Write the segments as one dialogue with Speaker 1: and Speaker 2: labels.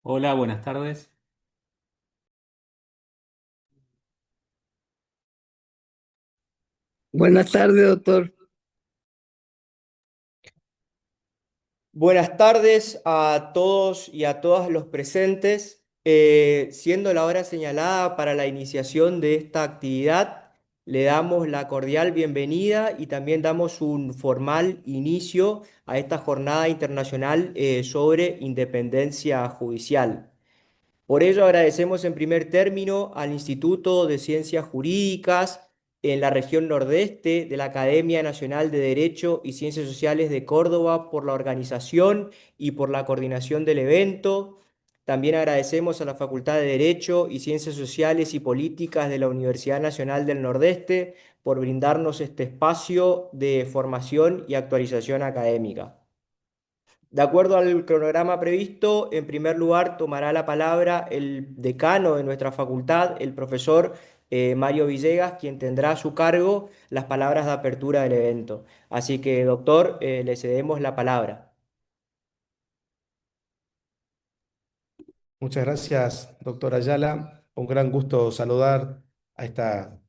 Speaker 1: Hola, buenas tardes.
Speaker 2: Buenas tardes, doctor.
Speaker 3: Buenas tardes a todos y a todas los presentes. Siendo la hora señalada para la iniciación de esta actividad, le damos la cordial bienvenida y también damos un formal inicio a esta jornada internacional sobre independencia judicial. Por ello agradecemos en primer término al Instituto de Ciencias Jurídicas en la región nordeste de la Academia Nacional de Derecho y Ciencias Sociales de Córdoba por la organización y por la coordinación del evento. También agradecemos a la Facultad de Derecho y Ciencias Sociales y Políticas de la Universidad Nacional del Nordeste por brindarnos este espacio de formación y actualización académica. De acuerdo al cronograma previsto, en primer lugar tomará la palabra el decano de nuestra facultad, el profesor Mario Villegas, quien tendrá a su cargo las palabras de apertura del evento. Así que, doctor, le cedemos la palabra.
Speaker 4: Muchas gracias, doctor Ayala. Un gran gusto saludar a esta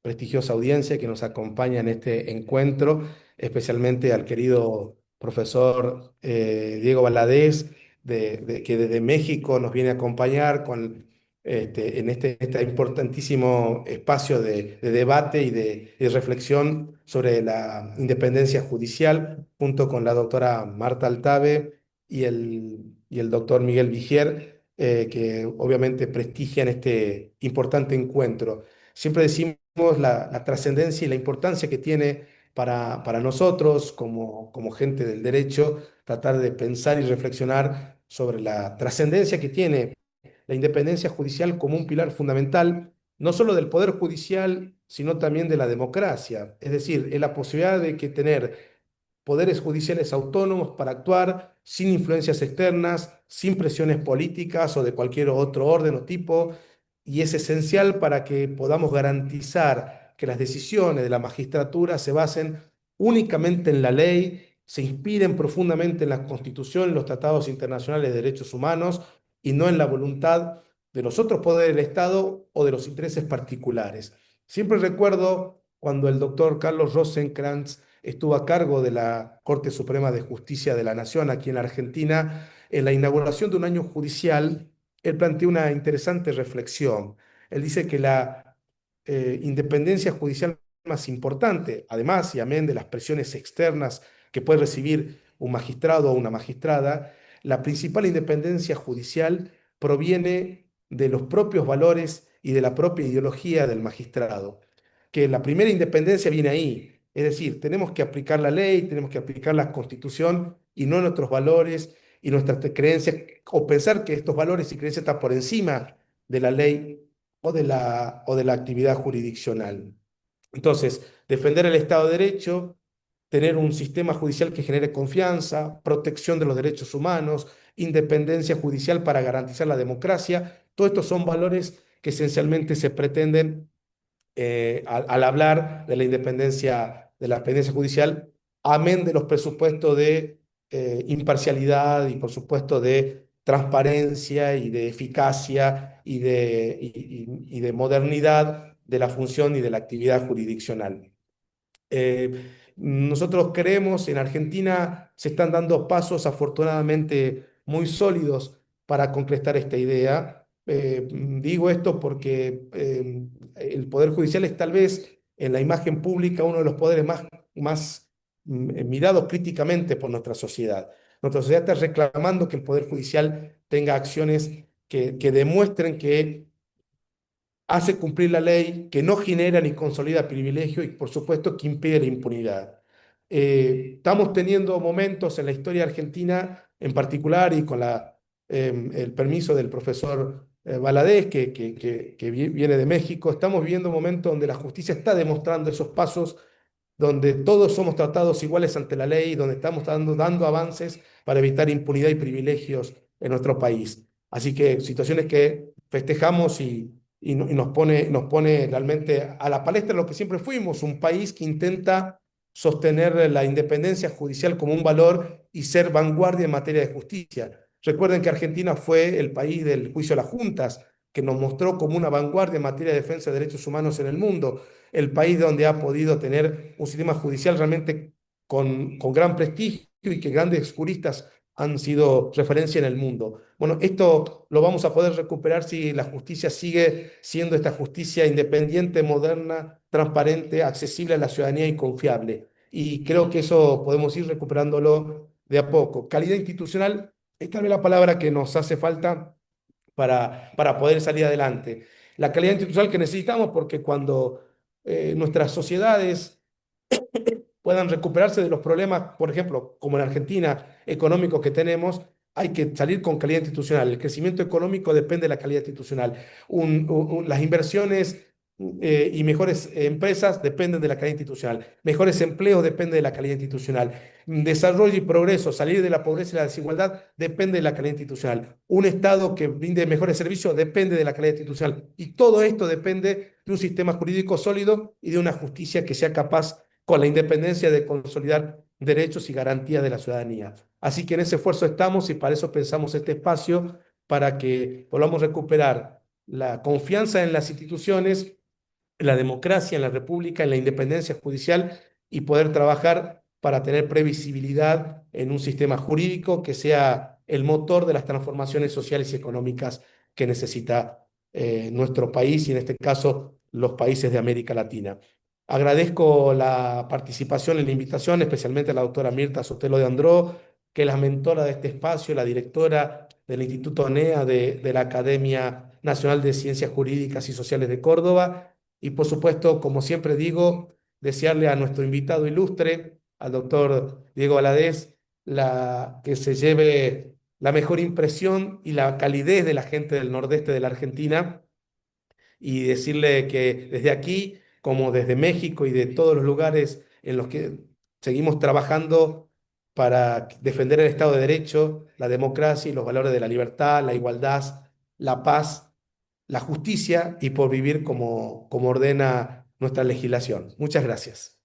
Speaker 4: prestigiosa audiencia que nos acompaña en este encuentro, especialmente al querido profesor Diego Valadez, que desde México nos viene a acompañar en este importantísimo espacio de debate y de reflexión sobre la independencia judicial, junto con la doctora Marta Altave y el doctor Miguel Vigier, que obviamente prestigian este importante encuentro. Siempre decimos la trascendencia y la importancia que tiene para nosotros como gente del derecho tratar de pensar y reflexionar sobre la trascendencia que tiene la independencia judicial como un pilar fundamental, no solo del poder judicial, sino también de la democracia. Es decir, es la posibilidad de que tener poderes judiciales autónomos para actuar sin influencias externas, sin presiones políticas o de cualquier otro orden o tipo, y es esencial para que podamos garantizar que las decisiones de la magistratura se basen únicamente en la ley, se inspiren profundamente en la Constitución, en los tratados internacionales de derechos humanos y no en la voluntad de los otros poderes del Estado o de los intereses particulares. Siempre recuerdo cuando el doctor Carlos Rosenkrantz estuvo a cargo de la Corte Suprema de Justicia de la Nación aquí en la Argentina, en la inauguración de un año judicial, él plantea una interesante reflexión. Él dice que la independencia judicial más importante, además y amén de las presiones externas que puede recibir un magistrado o una magistrada, la principal independencia judicial proviene de los propios valores y de la propia ideología del magistrado. Que la primera independencia viene ahí, es decir, tenemos que aplicar la ley, tenemos que aplicar la Constitución y no nuestros valores y nuestras creencias, o pensar que estos valores y creencias están por encima de la ley o de la actividad jurisdiccional. Entonces, defender el Estado de Derecho, tener un sistema judicial que genere confianza, protección de los derechos humanos, independencia judicial para garantizar la democracia, todos estos son valores que esencialmente se pretenden al hablar de la independencia judicial, amén de los presupuestos de imparcialidad y por supuesto de transparencia y de eficacia y de modernidad de la función y de la actividad jurisdiccional. Nosotros creemos, en Argentina se están dando pasos afortunadamente muy sólidos para concretar esta idea. Digo esto porque el Poder Judicial es tal vez en la imagen pública uno de los poderes más mirados críticamente por nuestra sociedad. Nuestra sociedad está reclamando que el Poder Judicial tenga acciones que demuestren que hace cumplir la ley, que no genera ni consolida privilegio y por supuesto que impide la impunidad. Estamos teniendo momentos en la historia argentina en particular y con el permiso del profesor Valadez, que viene de México, estamos viviendo momentos donde la justicia está demostrando esos pasos, donde todos somos tratados iguales ante la ley, donde estamos dando avances para evitar impunidad y privilegios en nuestro país. Así que situaciones que festejamos y nos pone realmente a la palestra lo que siempre fuimos, un país que intenta sostener la independencia judicial como un valor y ser vanguardia en materia de justicia. Recuerden que Argentina fue el país del juicio a las juntas, que nos mostró como una vanguardia en materia de defensa de derechos humanos en el mundo, el país donde ha podido tener un sistema judicial realmente con gran prestigio y que grandes juristas han sido referencia en el mundo. Bueno, esto lo vamos a poder recuperar si la justicia sigue siendo esta justicia independiente, moderna, transparente, accesible a la ciudadanía y confiable. Y creo que eso podemos ir recuperándolo de a poco. Calidad institucional es tal vez la palabra que nos hace falta para poder salir adelante. La calidad institucional que necesitamos porque cuando nuestras sociedades puedan recuperarse de los problemas, por ejemplo, como en Argentina, económicos que tenemos, hay que salir con calidad institucional. El crecimiento económico depende de la calidad institucional. Las inversiones y mejores empresas dependen de la calidad institucional. Mejores empleos dependen de la calidad institucional. Desarrollo y progreso, salir de la pobreza y la desigualdad depende de la calidad institucional. Un Estado que brinde mejores servicios depende de la calidad institucional. Y todo esto depende de un sistema jurídico sólido y de una justicia que sea capaz con la independencia de consolidar derechos y garantías de la ciudadanía. Así que en ese esfuerzo estamos y para eso pensamos este espacio, para que podamos recuperar la confianza en las instituciones, en la democracia, en la república, en la independencia judicial y poder trabajar para tener previsibilidad en un sistema jurídico que sea el motor de las transformaciones sociales y económicas que necesita nuestro país y en este caso los países de América Latina. Agradezco la participación en la invitación, especialmente a la doctora Mirta Sotelo de Andró, que es la mentora de este espacio, la directora del Instituto NEA de la Academia Nacional de Ciencias Jurídicas y Sociales de Córdoba. Y por supuesto, como siempre digo, desearle a nuestro invitado ilustre, al doctor Diego Valadez, que se lleve la mejor impresión y la calidez de la gente del nordeste de la Argentina y decirle que desde aquí, como desde México y de todos los lugares en los que seguimos trabajando para defender el Estado de Derecho, la democracia y los valores de la libertad, la igualdad, la paz, la justicia y por vivir como ordena nuestra legislación. Muchas gracias.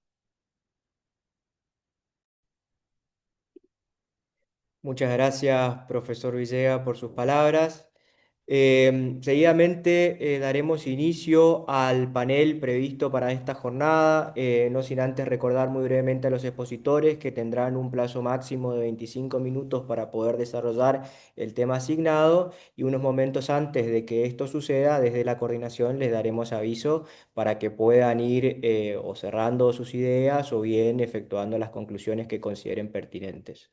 Speaker 3: Muchas gracias, profesor Villega, por sus palabras. Seguidamente daremos inicio al panel previsto para esta jornada, no sin antes recordar muy brevemente a los expositores que tendrán un plazo máximo de 25 minutos para poder desarrollar el tema asignado y unos momentos antes de que esto suceda, desde la coordinación les daremos aviso para que puedan ir o cerrando sus ideas o bien efectuando las conclusiones que consideren pertinentes.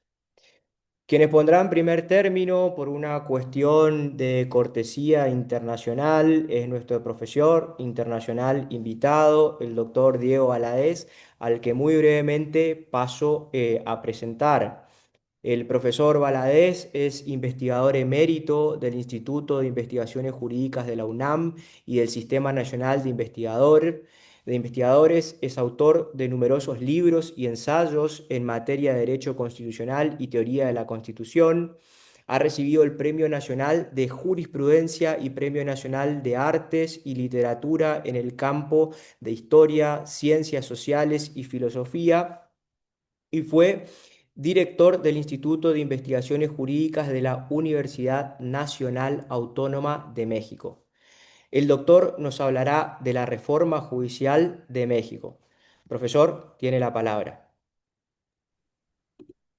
Speaker 3: Quienes pondrán primer término por una cuestión de cortesía internacional es nuestro profesor internacional invitado, el doctor Diego Valadez, al que muy brevemente paso a presentar. El profesor Valadez es investigador emérito del Instituto de Investigaciones Jurídicas de la UNAM y del Sistema Nacional de Investigadores. Es autor de numerosos libros y ensayos en materia de Derecho Constitucional y Teoría de la Constitución. Ha recibido el Premio Nacional de Jurisprudencia y Premio Nacional de Artes y Literatura en el campo de Historia, Ciencias Sociales y Filosofía y fue director del Instituto de Investigaciones Jurídicas de la Universidad Nacional Autónoma de México. El doctor nos hablará de la reforma judicial de México. Profesor, tiene la palabra.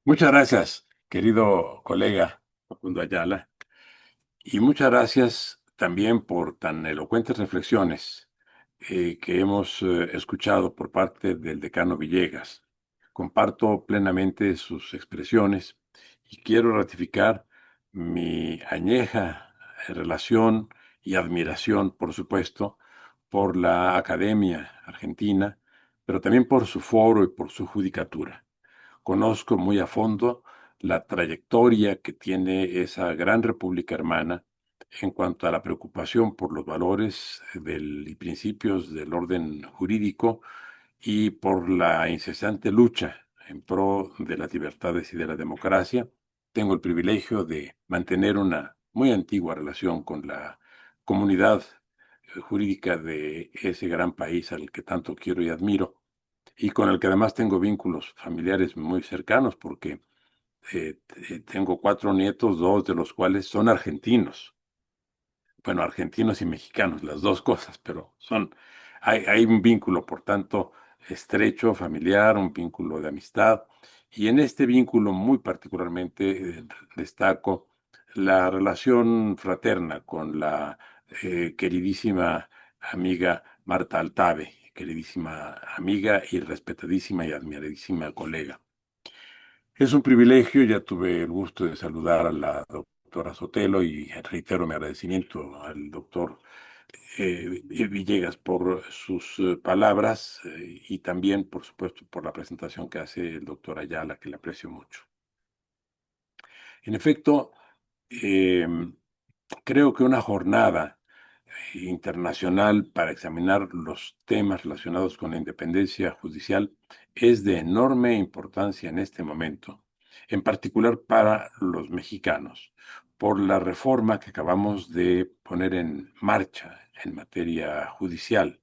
Speaker 1: Muchas gracias, querido colega Facundo Ayala, y muchas gracias también por tan elocuentes reflexiones que hemos escuchado por parte del decano Villegas. Comparto plenamente sus expresiones y quiero ratificar mi añeja relación y admiración, por supuesto, por la Academia Argentina, pero también por su foro y por su judicatura. Conozco muy a fondo la trayectoria que tiene esa gran república hermana en cuanto a la preocupación por los valores y principios del orden jurídico y por la incesante lucha en pro de las libertades y de la democracia. Tengo el privilegio de mantener una muy antigua relación con la comunidad jurídica de ese gran país al que tanto quiero y admiro y con el que además tengo vínculos familiares muy cercanos porque Tengo 4 nietos, 2 de los cuales son argentinos. Bueno, argentinos y mexicanos, las dos cosas, pero hay un vínculo, por tanto, estrecho, familiar, un vínculo de amistad. Y en este vínculo muy particularmente destaco la relación fraterna con la queridísima amiga Marta Altave, queridísima amiga y respetadísima y admiradísima colega. Es un privilegio, ya tuve el gusto de saludar a la doctora Sotelo y reitero mi agradecimiento al doctor Villegas por sus palabras y también, por supuesto, por la presentación que hace el doctor Ayala, que le aprecio mucho. En efecto, eh, creo que una jornada internacional para examinar los temas relacionados con la independencia judicial es de enorme importancia en este momento, en particular para los mexicanos, por la reforma que acabamos de poner en marcha en materia judicial.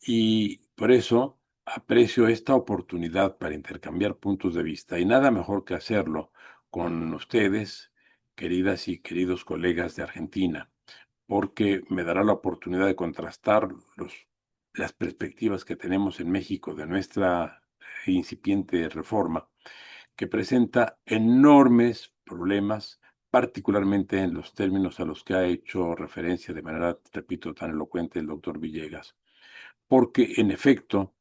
Speaker 1: Y por eso aprecio esta oportunidad para intercambiar puntos de vista y nada mejor que hacerlo con ustedes, queridas y queridos colegas de Argentina, porque me dará la oportunidad de contrastar las perspectivas que tenemos en México de nuestra incipiente reforma, que presenta enormes problemas, particularmente en los términos a los que ha hecho referencia de manera, repito, tan elocuente el doctor Villegas, porque en efecto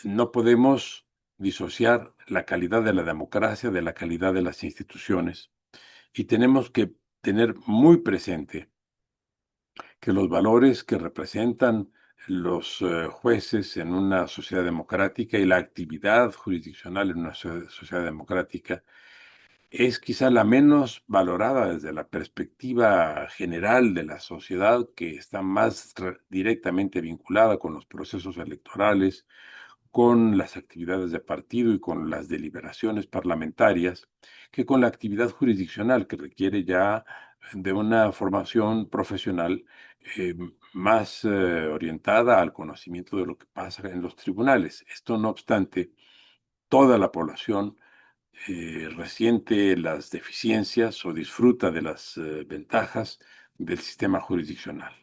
Speaker 1: no podemos disociar la calidad de la democracia de la calidad de las instituciones y tenemos que tener muy presente que los valores que representan los jueces en una sociedad democrática y la actividad jurisdiccional en una sociedad democrática es quizá la menos valorada desde la perspectiva general de la sociedad, que está más directamente vinculada con los procesos electorales, con las actividades de partido y con las deliberaciones parlamentarias, que con la actividad jurisdiccional, que requiere ya de una formación profesional eh, más orientada al conocimiento de lo que pasa en los tribunales. Esto no obstante, toda la población resiente las deficiencias o disfruta de las ventajas del sistema jurisdiccional.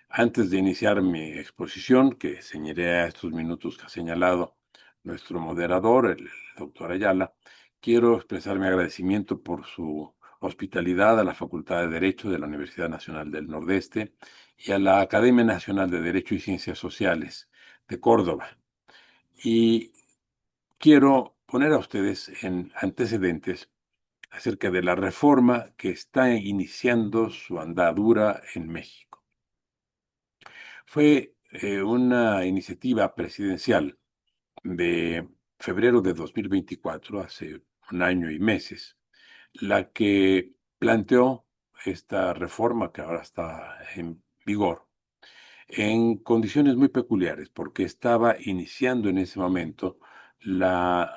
Speaker 1: Antes de iniciar mi exposición, que ceñiré a estos minutos que ha señalado nuestro moderador, el doctor Ayala, quiero expresar mi agradecimiento por su hospitalidad a la Facultad de Derecho de la Universidad Nacional del Nordeste y a la Academia Nacional de Derecho y Ciencias Sociales de Córdoba. Y quiero poner a ustedes en antecedentes acerca de la reforma que está iniciando su andadura en México. Fue una iniciativa presidencial de febrero de 2024, hace un año y meses, la que planteó esta reforma que ahora está en vigor en condiciones muy peculiares, porque estaba iniciando en ese momento la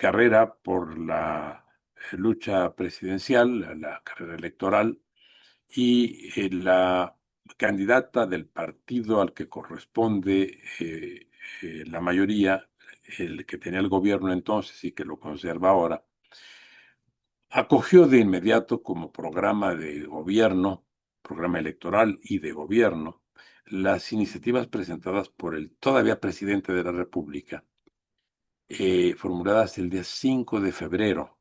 Speaker 1: carrera por la lucha presidencial, la carrera electoral, y la candidata del partido al que corresponde la mayoría, el que tenía el gobierno entonces y que lo conserva ahora, acogió de inmediato como programa de gobierno, programa electoral y de gobierno, las iniciativas presentadas por el todavía presidente de la República, formuladas el día 5 de febrero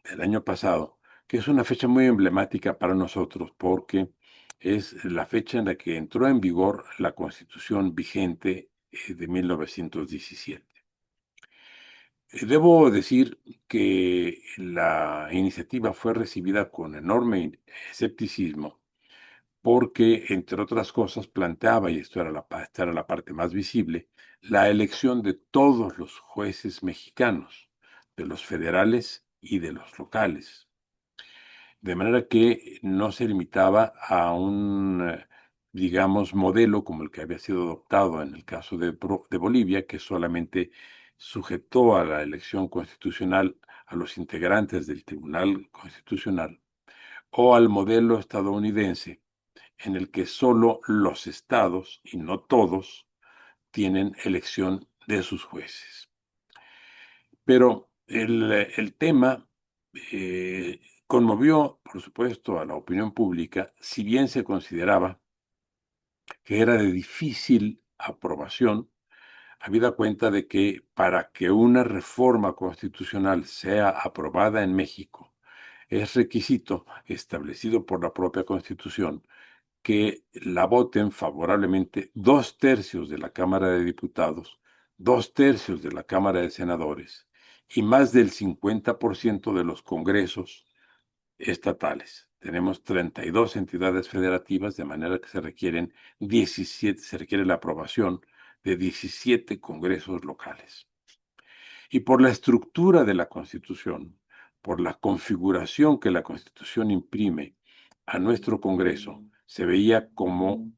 Speaker 1: del año pasado, que es una fecha muy emblemática para nosotros porque es la fecha en la que entró en vigor la Constitución vigente de 1917. Debo decir que la iniciativa fue recibida con enorme escepticismo porque, entre otras cosas, planteaba, y esta era la parte más visible, la elección de todos los jueces mexicanos, de los federales y de los locales. De manera que no se limitaba a un, digamos, modelo como el que había sido adoptado en el caso de Bolivia, que solamente sujetó a la elección constitucional a los integrantes del Tribunal Constitucional, o al modelo estadounidense, en el que solo los estados, y no todos, tienen elección de sus jueces. Pero El tema conmovió, por supuesto, a la opinión pública, si bien se consideraba que era de difícil aprobación, habida cuenta de que para que una reforma constitucional sea aprobada en México, es requisito establecido por la propia Constitución que la voten favorablemente 2/3 de la Cámara de Diputados, 2/3 de la Cámara de Senadores y más del 50% de los congresos estatales. Tenemos 32 entidades federativas, de manera que se requieren 17, se requiere la aprobación de 17 congresos locales. Y por la estructura de la Constitución, por la configuración que la Constitución imprime a nuestro Congreso, se veía como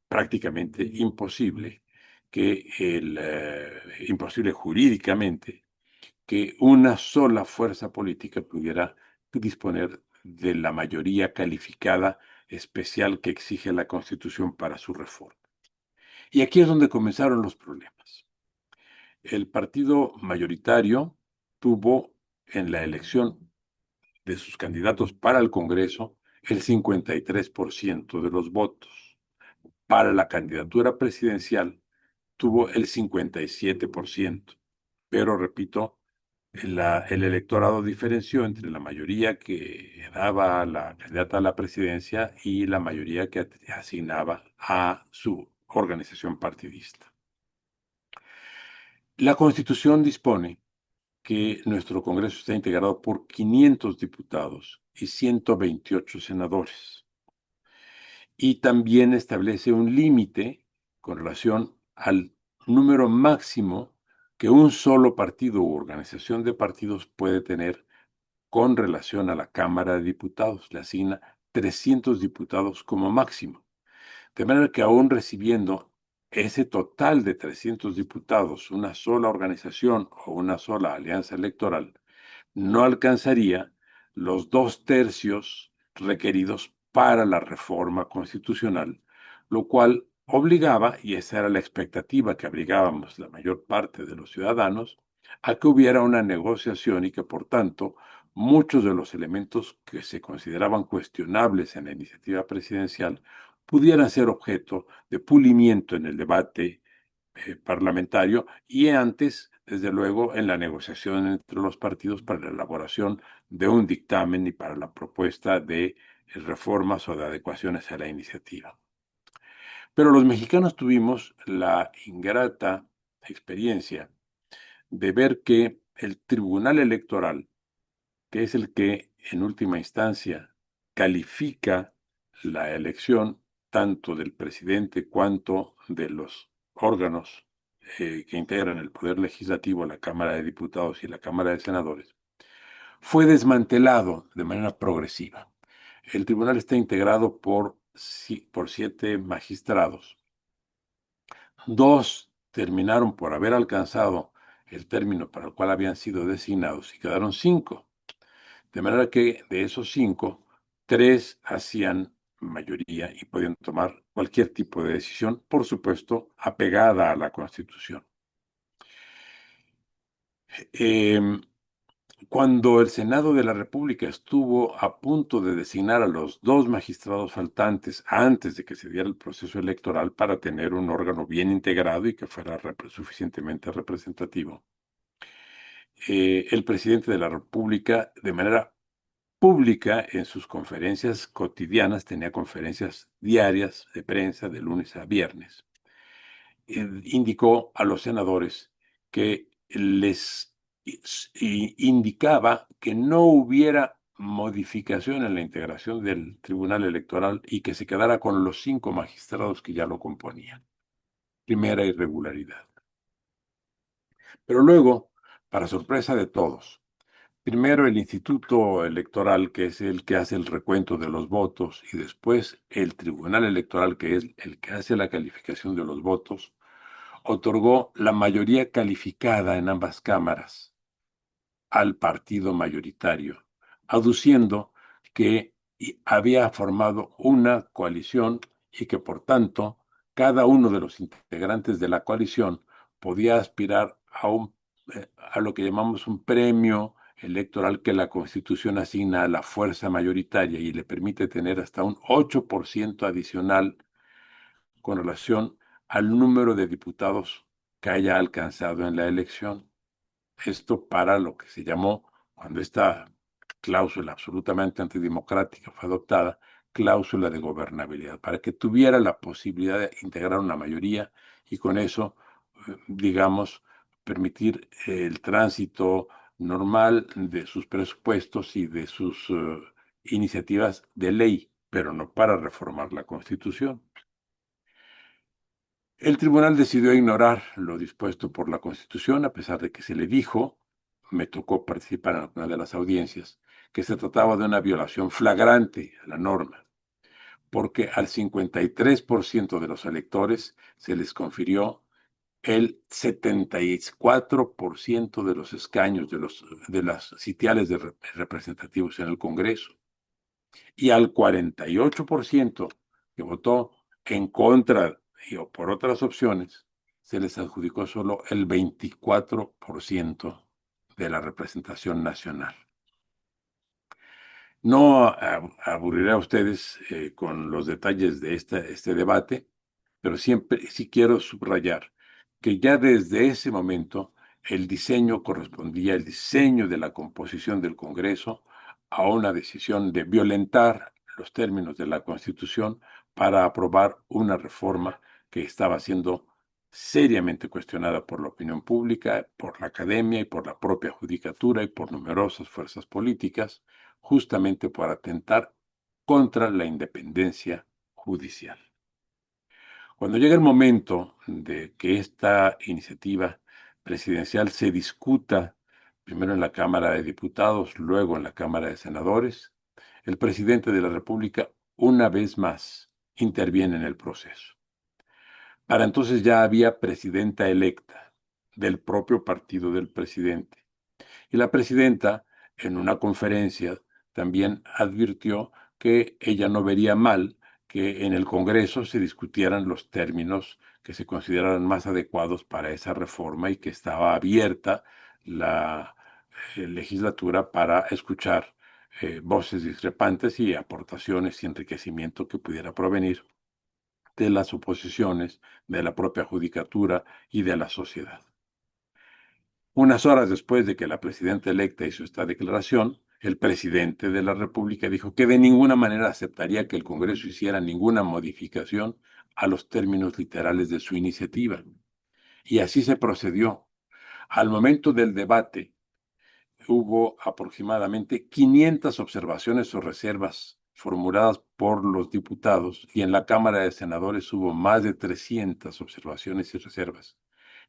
Speaker 1: prácticamente imposible imposible jurídicamente que una sola fuerza política pudiera disponer de la mayoría calificada especial que exige la Constitución para su reforma. Y aquí es donde comenzaron los problemas. El partido mayoritario tuvo en la elección de sus candidatos para el Congreso el 53% de los votos. Para la candidatura presidencial tuvo el 57%. Pero, repito, el electorado diferenció entre la mayoría que daba a la candidata a la presidencia y la mayoría que asignaba a su organización partidista. La Constitución dispone que nuestro Congreso está integrado por 500 diputados y 128 senadores. Y también establece un límite con relación al número máximo que un solo partido u organización de partidos puede tener con relación a la Cámara de Diputados. Le asigna 300 diputados como máximo. De manera que aún recibiendo ese total de 300 diputados, una sola organización o una sola alianza electoral, no alcanzaría los 2/3 requeridos para la reforma constitucional, lo cual obligaba, y esa era la expectativa que abrigábamos la mayor parte de los ciudadanos, a que hubiera una negociación y que, por tanto, muchos de los elementos que se consideraban cuestionables en la iniciativa presidencial pudieran ser objeto de pulimiento en el debate parlamentario y antes, desde luego, en la negociación entre los partidos para la elaboración de un dictamen y para la propuesta de reformas o de adecuaciones a la iniciativa. Pero los mexicanos tuvimos la ingrata experiencia de ver que el Tribunal Electoral, que es el que en última instancia califica la elección tanto del presidente cuanto de los órganos que integran el Poder Legislativo, la Cámara de Diputados y la Cámara de Senadores, fue desmantelado de manera progresiva. El tribunal está integrado por 7 magistrados. 2 terminaron por haber alcanzado el término para el cual habían sido designados y quedaron 5. De manera que de esos 5, 3 hacían mayoría y podían tomar cualquier tipo de decisión, por supuesto, apegada a la Constitución. Cuando el Senado de la República estuvo a punto de designar a los 2 magistrados faltantes antes de que se diera el proceso electoral para tener un órgano bien integrado y que fuera suficientemente representativo, el presidente de la República, de manera pública, en sus conferencias cotidianas, tenía conferencias diarias de prensa de lunes a viernes, indicó a los senadores que les indicaba que no hubiera modificación en la integración del Tribunal Electoral y que se quedara con los 5 magistrados que ya lo componían. Primera irregularidad. Pero luego, para sorpresa de todos, primero el Instituto Electoral, que es el que hace el recuento de los votos, y después el Tribunal Electoral, que es el que hace la calificación de los votos, otorgó la mayoría calificada en ambas cámaras al partido mayoritario, aduciendo que había formado una coalición y que por tanto cada uno de los integrantes de la coalición podía aspirar a un a lo que llamamos un premio electoral que la Constitución asigna a la fuerza mayoritaria y le permite tener hasta un 8% adicional con relación al número de diputados que haya alcanzado en la elección. Esto para lo que se llamó, cuando esta cláusula absolutamente antidemocrática fue adoptada, cláusula de gobernabilidad, para que tuviera la posibilidad de integrar una mayoría y con eso, digamos, permitir el tránsito normal de sus presupuestos y de sus iniciativas de ley, pero no para reformar la Constitución. El tribunal decidió ignorar lo dispuesto por la Constitución, a pesar de que se le dijo, me tocó participar en una de las audiencias, que se trataba de una violación flagrante a la norma, porque al 53% de los electores se les confirió el 74% de los escaños de las sitiales de representativos en el Congreso y al 48% que votó en contra o por otras opciones, se les adjudicó solo el 24% de la representación nacional. No aburriré a ustedes con los detalles de este debate, pero siempre sí quiero subrayar que ya desde ese momento el diseño de la composición del Congreso a una decisión de violentar los términos de la Constitución para aprobar una reforma que estaba siendo seriamente cuestionada por la opinión pública, por la academia y por la propia judicatura y por numerosas fuerzas políticas, justamente por atentar contra la independencia judicial. Cuando llega el momento de que esta iniciativa presidencial se discuta, primero en la Cámara de Diputados, luego en la Cámara de Senadores, el presidente de la República una vez más interviene en el proceso. Para entonces ya había presidenta electa del propio partido del presidente. Y la presidenta, en una conferencia, también advirtió que ella no vería mal que en el Congreso se discutieran los términos que se consideraran más adecuados para esa reforma y que estaba abierta la legislatura para escuchar voces discrepantes y aportaciones y enriquecimiento que pudiera provenir de las oposiciones, de la propia judicatura y de la sociedad. Unas horas después de que la presidenta electa hizo esta declaración, el presidente de la República dijo que de ninguna manera aceptaría que el Congreso hiciera ninguna modificación a los términos literales de su iniciativa. Y así se procedió. Al momento del debate, hubo aproximadamente 500 observaciones o reservas formuladas por los diputados y en la Cámara de Senadores hubo más de 300 observaciones y reservas,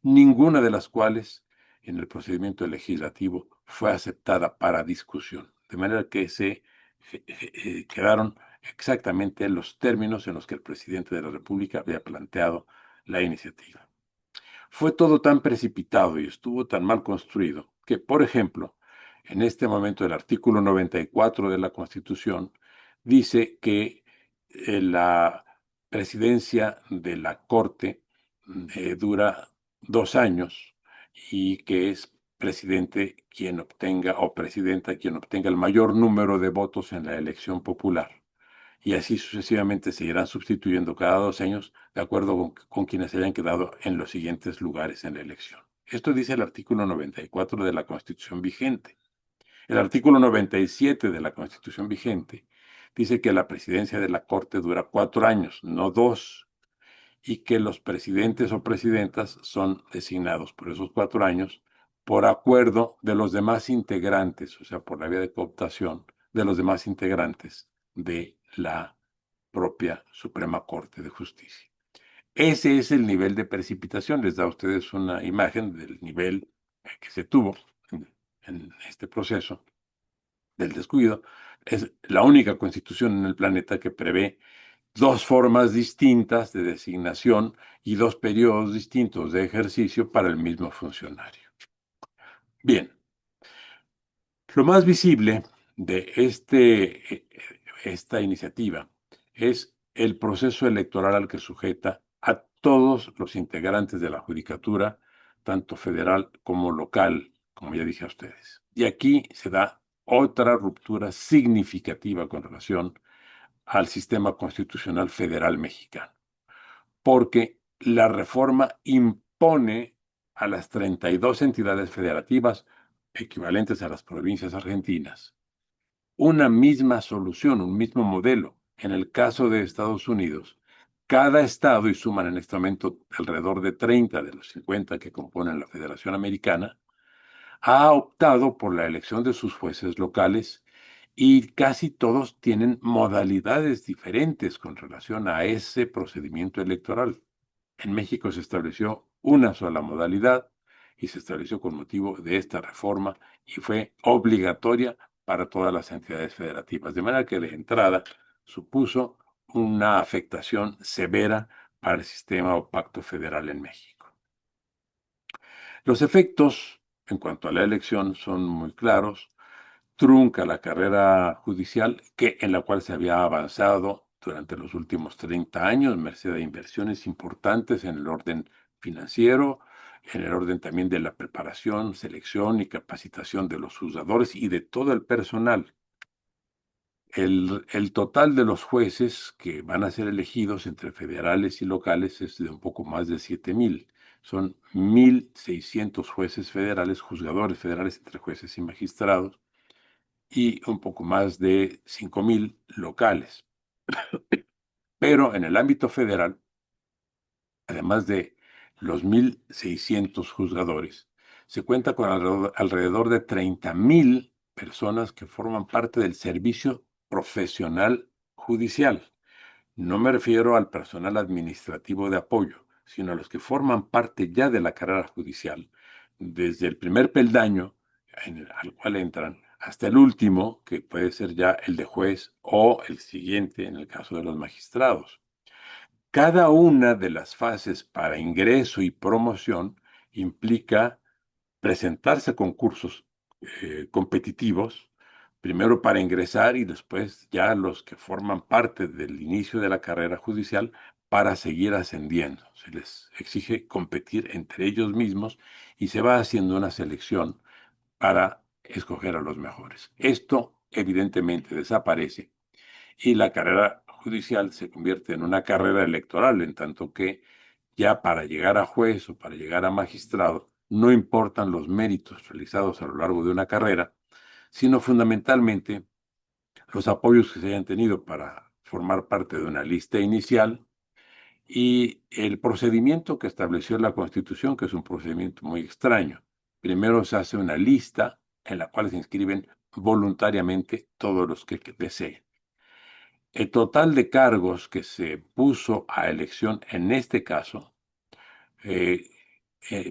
Speaker 1: ninguna de las cuales en el procedimiento legislativo fue aceptada para discusión, de manera que se quedaron exactamente los términos en los que el presidente de la República había planteado la iniciativa. Fue todo tan precipitado y estuvo tan mal construido que, por ejemplo, en este momento el artículo 94 de la Constitución dice que la presidencia de la Corte dura 2 años y que es presidente quien obtenga o presidenta quien obtenga el mayor número de votos en la elección popular. Y así sucesivamente se irán sustituyendo cada 2 años de acuerdo con quienes hayan quedado en los siguientes lugares en la elección. Esto dice el artículo 94 de la Constitución vigente. El artículo 97 de la Constitución vigente dice que la presidencia de la Corte dura 4 años, no 2, y que los presidentes o presidentas son designados por esos 4 años por acuerdo de los demás integrantes, o sea, por la vía de cooptación de los demás integrantes de la propia Suprema Corte de Justicia. Ese es el nivel de precipitación. Les da a ustedes una imagen del nivel que se tuvo en este proceso del descuido. Es la única constitución en el planeta que prevé dos formas distintas de designación y dos periodos distintos de ejercicio para el mismo funcionario. Bien, lo más visible de esta iniciativa es el proceso electoral al que sujeta a todos los integrantes de la judicatura, tanto federal como local, como ya dije a ustedes. Y aquí se da otra ruptura significativa con relación al sistema constitucional federal mexicano, porque la reforma impone a las 32 entidades federativas equivalentes a las provincias argentinas una misma solución, un mismo modelo. En el caso de Estados Unidos, cada estado, y suman en este momento alrededor de 30 de los 50 que componen la Federación Americana, ha optado por la elección de sus jueces locales y casi todos tienen modalidades diferentes con relación a ese procedimiento electoral. En México se estableció una sola modalidad y se estableció con motivo de esta reforma y fue obligatoria para todas las entidades federativas, de manera que de entrada supuso una afectación severa para el sistema o pacto federal en México. Los efectos en cuanto a la elección son muy claros. Trunca la carrera judicial en la cual se había avanzado durante los últimos 30 años, merced a inversiones importantes en el orden financiero, en el orden también de la preparación, selección y capacitación de los juzgadores y de todo el personal. El total de los jueces que van a ser elegidos entre federales y locales es de un poco más de 7,000. Son 1,600 jueces federales, juzgadores federales entre jueces y magistrados, y un poco más de 5,000 locales. Pero en el ámbito federal, además de los 1,600 juzgadores, se cuenta con alrededor de 30,000 personas que forman parte del servicio profesional judicial. No me refiero al personal administrativo de apoyo, sino a los que forman parte ya de la carrera judicial, desde el primer peldaño al cual entran hasta el último, que puede ser ya el de juez o el siguiente en el caso de los magistrados. Cada una de las fases para ingreso y promoción implica presentarse a concursos competitivos, primero para ingresar y después ya los que forman parte del inicio de la carrera judicial para seguir ascendiendo. Se les exige competir entre ellos mismos y se va haciendo una selección para escoger a los mejores. Esto evidentemente desaparece y la carrera judicial se convierte en una carrera electoral, en tanto que ya para llegar a juez o para llegar a magistrado, no importan los méritos realizados a lo largo de una carrera, sino fundamentalmente los apoyos que se hayan tenido para formar parte de una lista inicial y el procedimiento que estableció la Constitución, que es un procedimiento muy extraño. Primero se hace una lista en la cual se inscriben voluntariamente todos los que deseen. El total de cargos que se puso a elección en este caso, eh,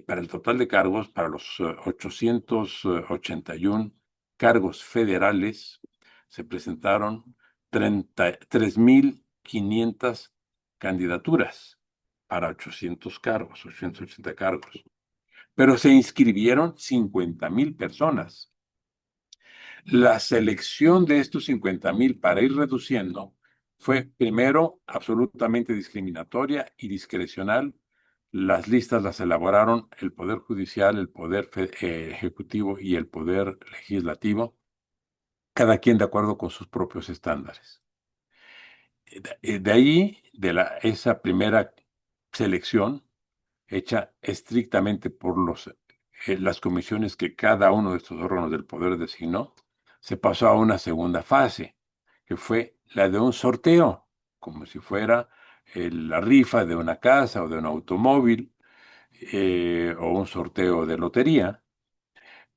Speaker 1: para el total de cargos, para los 881 cargos federales, se presentaron 3,500 candidaturas para 800 cargos, 880 cargos. Pero se inscribieron 50,000 personas. La selección de estos 50,000 para ir reduciendo fue primero absolutamente discriminatoria y discrecional. Las listas las elaboraron el Poder Judicial, el Poder Ejecutivo y el Poder Legislativo, cada quien de acuerdo con sus propios estándares. De ahí, esa primera selección, hecha estrictamente por las comisiones que cada uno de estos órganos del poder designó, se pasó a una segunda fase, que fue la de un sorteo, como si fuera la rifa de una casa o de un automóvil, o un sorteo de lotería,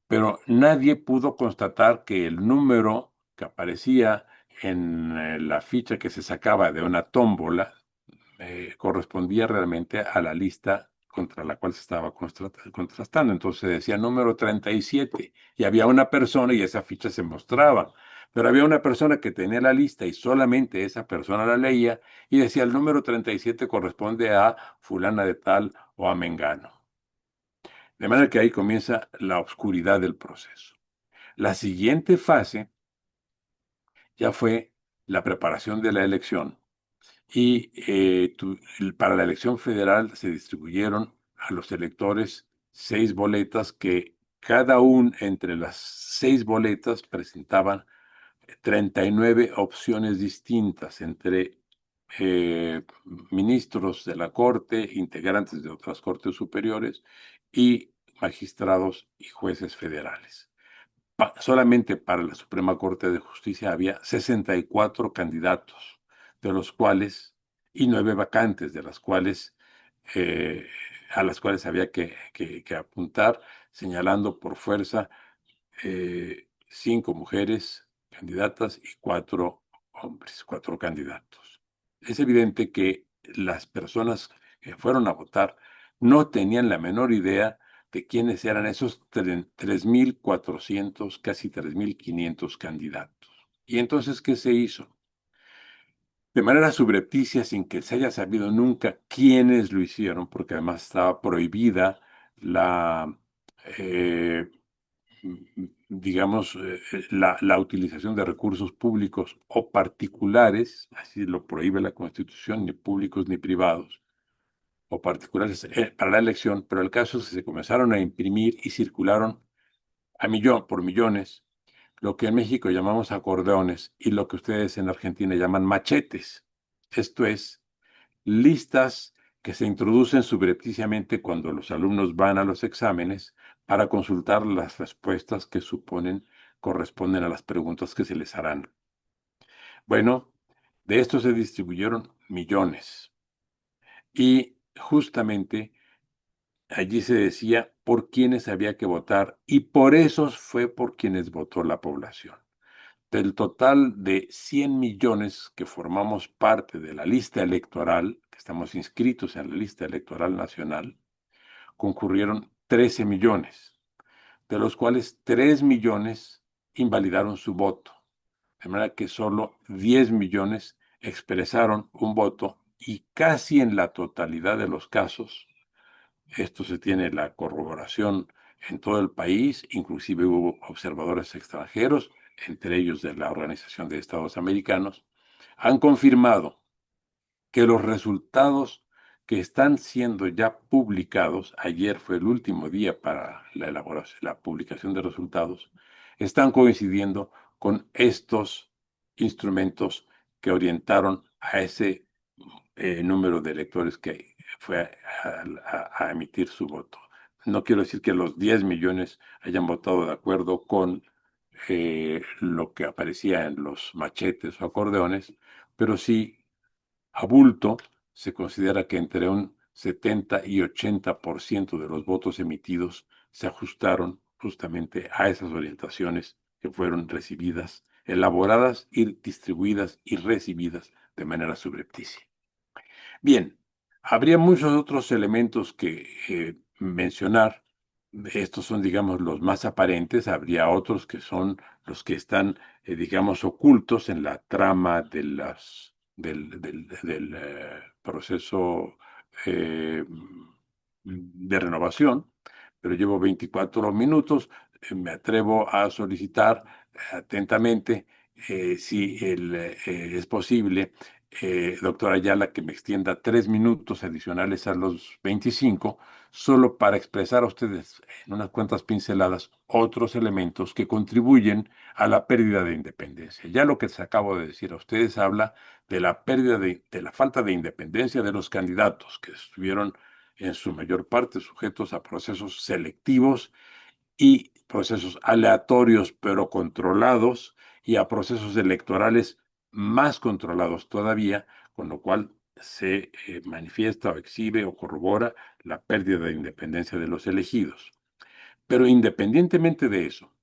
Speaker 1: pero nadie pudo constatar que el número que aparecía en la ficha que se sacaba de una tómbola correspondía realmente a la lista contra la cual se estaba contrastando. Entonces decía número 37 y había una persona y esa ficha se mostraba, pero había una persona que tenía la lista y solamente esa persona la leía y decía el número 37 corresponde a fulana de tal o a Mengano. De manera que ahí comienza la oscuridad del proceso. La siguiente fase ya fue la preparación de la elección y para la elección federal se distribuyeron a los electores 6 boletas que cada una entre las 6 boletas presentaban 39 opciones distintas entre eh, ministros de la Corte, integrantes de otras cortes superiores y magistrados y jueces federales. Solamente para la Suprema Corte de Justicia había 64 candidatos, de los cuales, y 9 vacantes, de las cuales, eh, a las cuales había que apuntar, señalando por fuerza 5 mujeres candidatas y 4 hombres, 4 candidatos. Es evidente que las personas que fueron a votar no tenían la menor idea de quiénes eran esos 3.400, casi 3.500 candidatos. Y entonces, ¿qué se hizo? De manera subrepticia, sin que se haya sabido nunca quiénes lo hicieron, porque además estaba prohibida la, eh, digamos, la utilización de recursos públicos o particulares, así lo prohíbe la Constitución, ni públicos ni privados, o particulares para la elección, pero el caso es que se comenzaron a imprimir y circularon por millones, lo que en México llamamos acordeones y lo que ustedes en Argentina llaman machetes. Esto es, listas que se introducen subrepticiamente cuando los alumnos van a los exámenes para consultar las respuestas que suponen corresponden a las preguntas que se les harán. Bueno, de esto se distribuyeron millones y justamente allí se decía por quiénes había que votar y por esos fue por quienes votó la población. Del total de 100 millones que formamos parte de la lista electoral, que estamos inscritos en la lista electoral nacional, concurrieron 13 millones, de los cuales 3 millones invalidaron su voto, de manera que solo 10 millones expresaron un voto y casi en la totalidad de los casos, esto se tiene la corroboración en todo el país, inclusive hubo observadores extranjeros, entre ellos de la Organización de Estados Americanos, han confirmado que los resultados que están siendo ya publicados, ayer fue el último día para la elaboración, la publicación de resultados, están coincidiendo con estos instrumentos que orientaron a ese número de electores que fue a emitir su voto. No quiero decir que los 10 millones hayan votado de acuerdo con lo que aparecía en los machetes o acordeones, pero sí a bulto se considera que entre un 70 y 80% de los votos emitidos se ajustaron justamente a esas orientaciones que fueron recibidas, elaboradas y distribuidas y recibidas de manera subrepticia. Bien, habría muchos otros elementos que mencionar. Estos son, digamos, los más aparentes. Habría otros que son los que están, digamos, ocultos en la trama del proceso eh, de renovación. Pero llevo 24 minutos. Me atrevo a solicitar atentamente si es posible doctora Ayala, que me extienda 3 minutos adicionales a los 25, solo para expresar a ustedes en unas cuantas pinceladas otros elementos que contribuyen a la pérdida de independencia. Ya lo que les acabo de decir a ustedes habla de la pérdida de la falta de independencia de los candidatos, que estuvieron en su mayor parte sujetos a procesos selectivos y procesos aleatorios pero controlados y a procesos electorales más controlados todavía, con lo cual se manifiesta o exhibe o corrobora la pérdida de independencia de los elegidos. Pero independientemente de eso,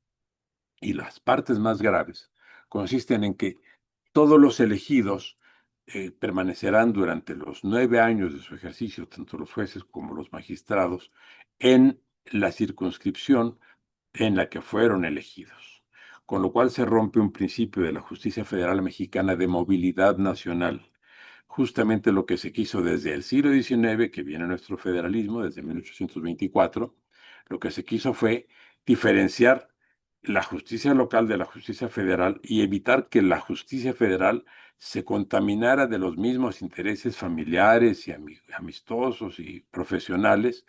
Speaker 1: y las partes más graves, consisten en que todos los elegidos permanecerán durante los 9 años de su ejercicio, tanto los jueces como los magistrados, en la circunscripción en la que fueron elegidos, con lo cual se rompe un principio de la justicia federal mexicana de movilidad nacional, justamente lo que se quiso desde el siglo XIX, que viene nuestro federalismo, desde 1824, lo que se quiso fue diferenciar la justicia local de la justicia federal y evitar que la justicia federal se contaminara de los mismos intereses familiares y amistosos y profesionales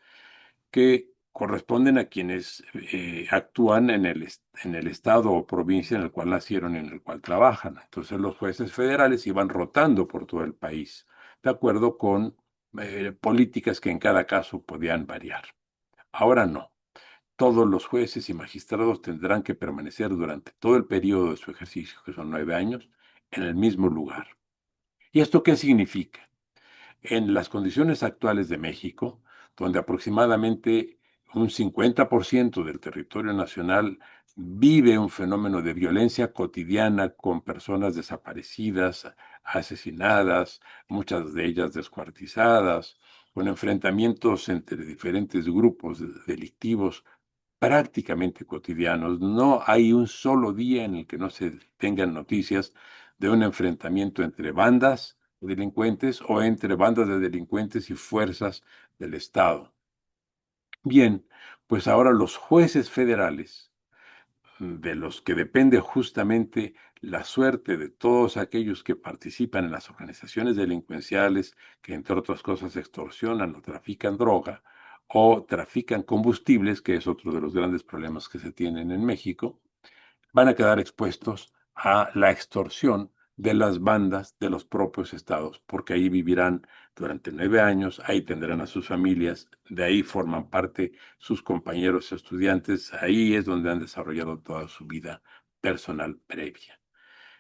Speaker 1: que corresponden a quienes actúan en el estado o provincia en el cual nacieron y en el cual trabajan. Entonces los jueces federales iban rotando por todo el país, de acuerdo con políticas que en cada caso podían variar. Ahora no. Todos los jueces y magistrados tendrán que permanecer durante todo el periodo de su ejercicio, que son 9 años, en el mismo lugar. ¿Y esto qué significa? En las condiciones actuales de México, donde aproximadamente un 50% del territorio nacional vive un fenómeno de violencia cotidiana con personas desaparecidas, asesinadas, muchas de ellas descuartizadas, con enfrentamientos entre diferentes grupos delictivos prácticamente cotidianos. No hay un solo día en el que no se tengan noticias de un enfrentamiento entre bandas de delincuentes o entre bandas de delincuentes y fuerzas del Estado. Bien, pues ahora los jueces federales, de los que depende justamente la suerte de todos aquellos que participan en las organizaciones delincuenciales, que entre otras cosas extorsionan o trafican droga o trafican combustibles, que es otro de los grandes problemas que se tienen en México, van a quedar expuestos a la extorsión de las bandas de los propios estados, porque ahí vivirán durante 9 años, ahí tendrán a sus familias, de ahí forman parte sus compañeros estudiantes, ahí es donde han desarrollado toda su vida personal previa.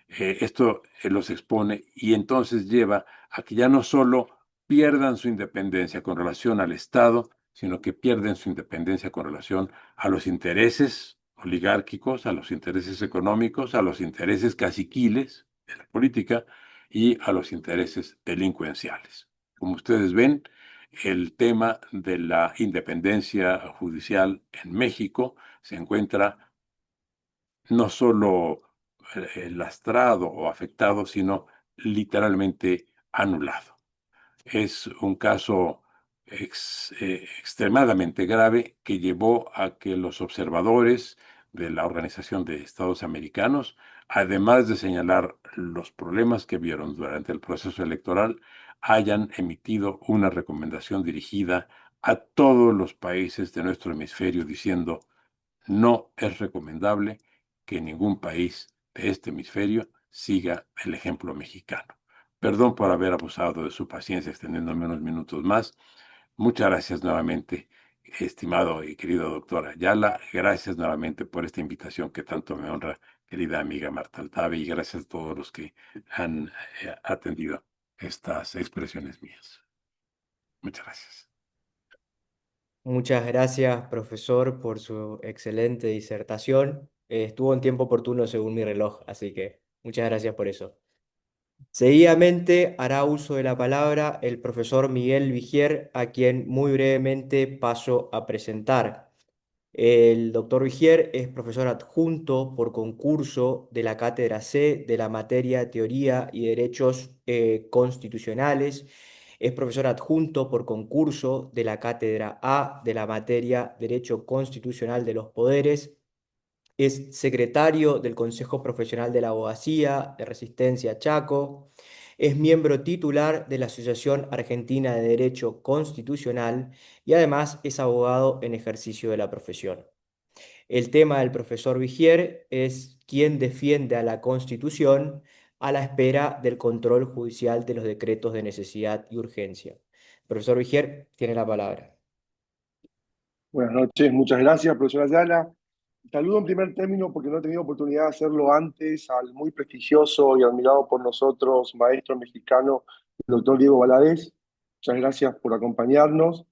Speaker 1: Esto los expone y entonces lleva a que ya no solo pierdan su independencia con relación al Estado, sino que pierden su independencia con relación a los intereses oligárquicos, a los intereses económicos, a los intereses caciquiles de la política y a los intereses delincuenciales. Como ustedes ven, el tema de la independencia judicial en México se encuentra no solo lastrado o afectado, sino literalmente anulado. Es un caso extremadamente grave que llevó a que los observadores de la Organización de Estados Americanos, además de señalar los problemas que vieron durante el proceso electoral, hayan emitido una recomendación dirigida a todos los países de nuestro hemisferio diciendo no es recomendable que ningún país de este hemisferio siga el ejemplo mexicano. Perdón por haber abusado de su paciencia extendiéndome unos minutos más. Muchas gracias nuevamente, estimado y querido doctor Ayala. Gracias nuevamente por esta invitación que tanto me honra, querida amiga Marta Altave, y gracias a todos los que han atendido estas expresiones mías. Muchas gracias.
Speaker 3: Muchas gracias, profesor, por su excelente disertación. Estuvo en tiempo oportuno según mi reloj, así que muchas gracias por eso. Seguidamente hará uso de la palabra el profesor Miguel Vigier, a quien muy brevemente paso a presentar. El doctor Vigier es profesor adjunto por concurso de la Cátedra C de la materia Teoría y Derechos Constitucionales. Es profesor adjunto por concurso de la Cátedra A de la materia Derecho Constitucional de los Poderes. Es secretario del Consejo Profesional de la Abogacía de Resistencia Chaco. Es miembro titular de la Asociación Argentina de Derecho Constitucional y además es abogado en ejercicio de la profesión. El tema del profesor Vigier es quién defiende a la Constitución a la espera del control judicial de los decretos de necesidad y urgencia. Profesor Vigier, tiene la palabra.
Speaker 2: Buenas noches, muchas gracias, profesora Ayala. Saludo en primer término porque no he tenido oportunidad de hacerlo antes al muy prestigioso y admirado por nosotros maestro mexicano, el doctor Diego Valadez. Muchas gracias por acompañarnos.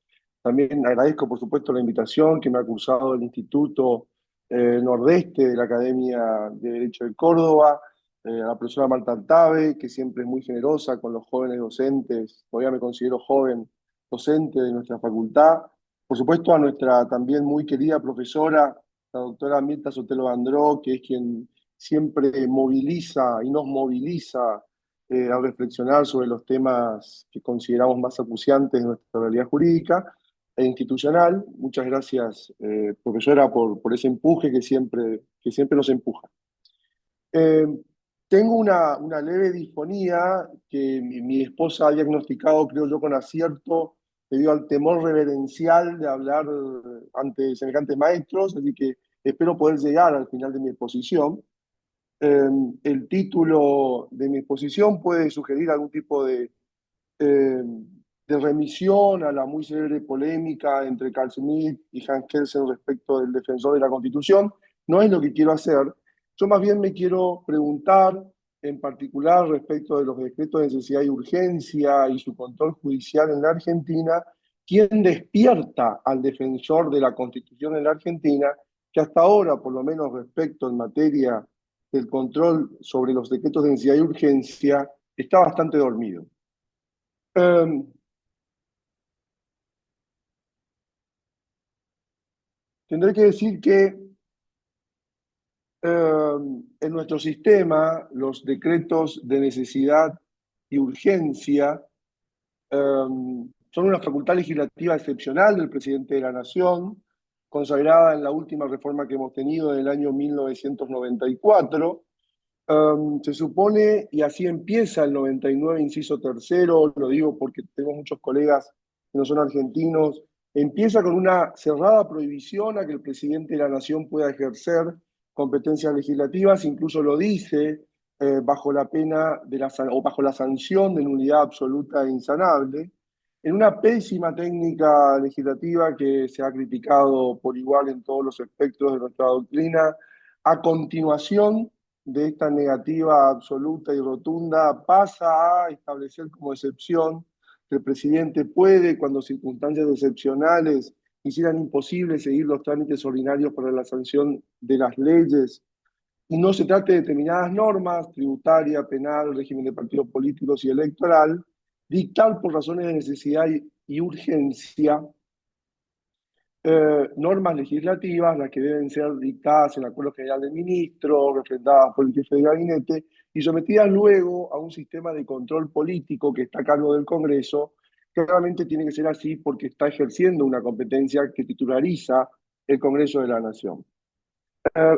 Speaker 2: También agradezco, por supuesto, la invitación que me ha cursado el Instituto Nordeste de la Academia de Derecho de Córdoba, a la profesora Marta Altave, que siempre es muy generosa con los jóvenes docentes. Todavía me considero joven docente de nuestra facultad. Por supuesto, a nuestra también muy querida profesora, la doctora Mirta Sotelo Andró, que es quien siempre moviliza y nos moviliza a reflexionar sobre los temas que consideramos más acuciantes de nuestra realidad jurídica e institucional. Muchas gracias, profesora, por ese empuje que siempre nos empuja. Eh, Tengo una leve disfonía que mi esposa ha diagnosticado, creo yo, con acierto debido al temor reverencial de hablar ante semejantes maestros, así que espero poder llegar al final de mi exposición. El título de mi exposición puede sugerir algún tipo de remisión a la muy célebre polémica entre Carl Schmitt y Hans Kelsen respecto del defensor de la Constitución. No es lo que quiero hacer. Yo más bien me quiero preguntar, en particular respecto de los decretos de necesidad y urgencia y su control judicial en la Argentina, ¿quién despierta al defensor de la Constitución en la Argentina, que hasta ahora, por lo menos respecto en materia del control sobre los decretos de necesidad y urgencia, está bastante dormido? Um, Tendré que decir que en nuestro sistema los decretos de necesidad y urgencia son una facultad legislativa excepcional del presidente de la Nación, consagrada en la última reforma que hemos tenido en el año 1994. Se supone, y así empieza el 99, inciso tercero, lo digo porque tengo muchos colegas que no son argentinos, empieza con una cerrada prohibición a que el presidente de la Nación pueda ejercer competencias legislativas, incluso lo dice bajo la pena o bajo la sanción de nulidad absoluta e insanable, en una pésima técnica legislativa que se ha criticado por igual en todos los espectros de nuestra doctrina. A continuación de esta negativa absoluta y rotunda, pasa a establecer como excepción que el presidente puede, cuando circunstancias excepcionales hicieran imposible seguir los trámites ordinarios para la sanción de las leyes, y no se trate de determinadas normas, tributaria, penal, régimen de partidos políticos y electoral, dictar por razones de necesidad y urgencia normas legislativas, las que deben ser dictadas en el Acuerdo General del Ministro, refrendadas por el jefe de gabinete y sometidas luego a un sistema de control político que está a cargo del Congreso. Claramente tiene que ser así porque está ejerciendo una competencia que titulariza el Congreso de la Nación.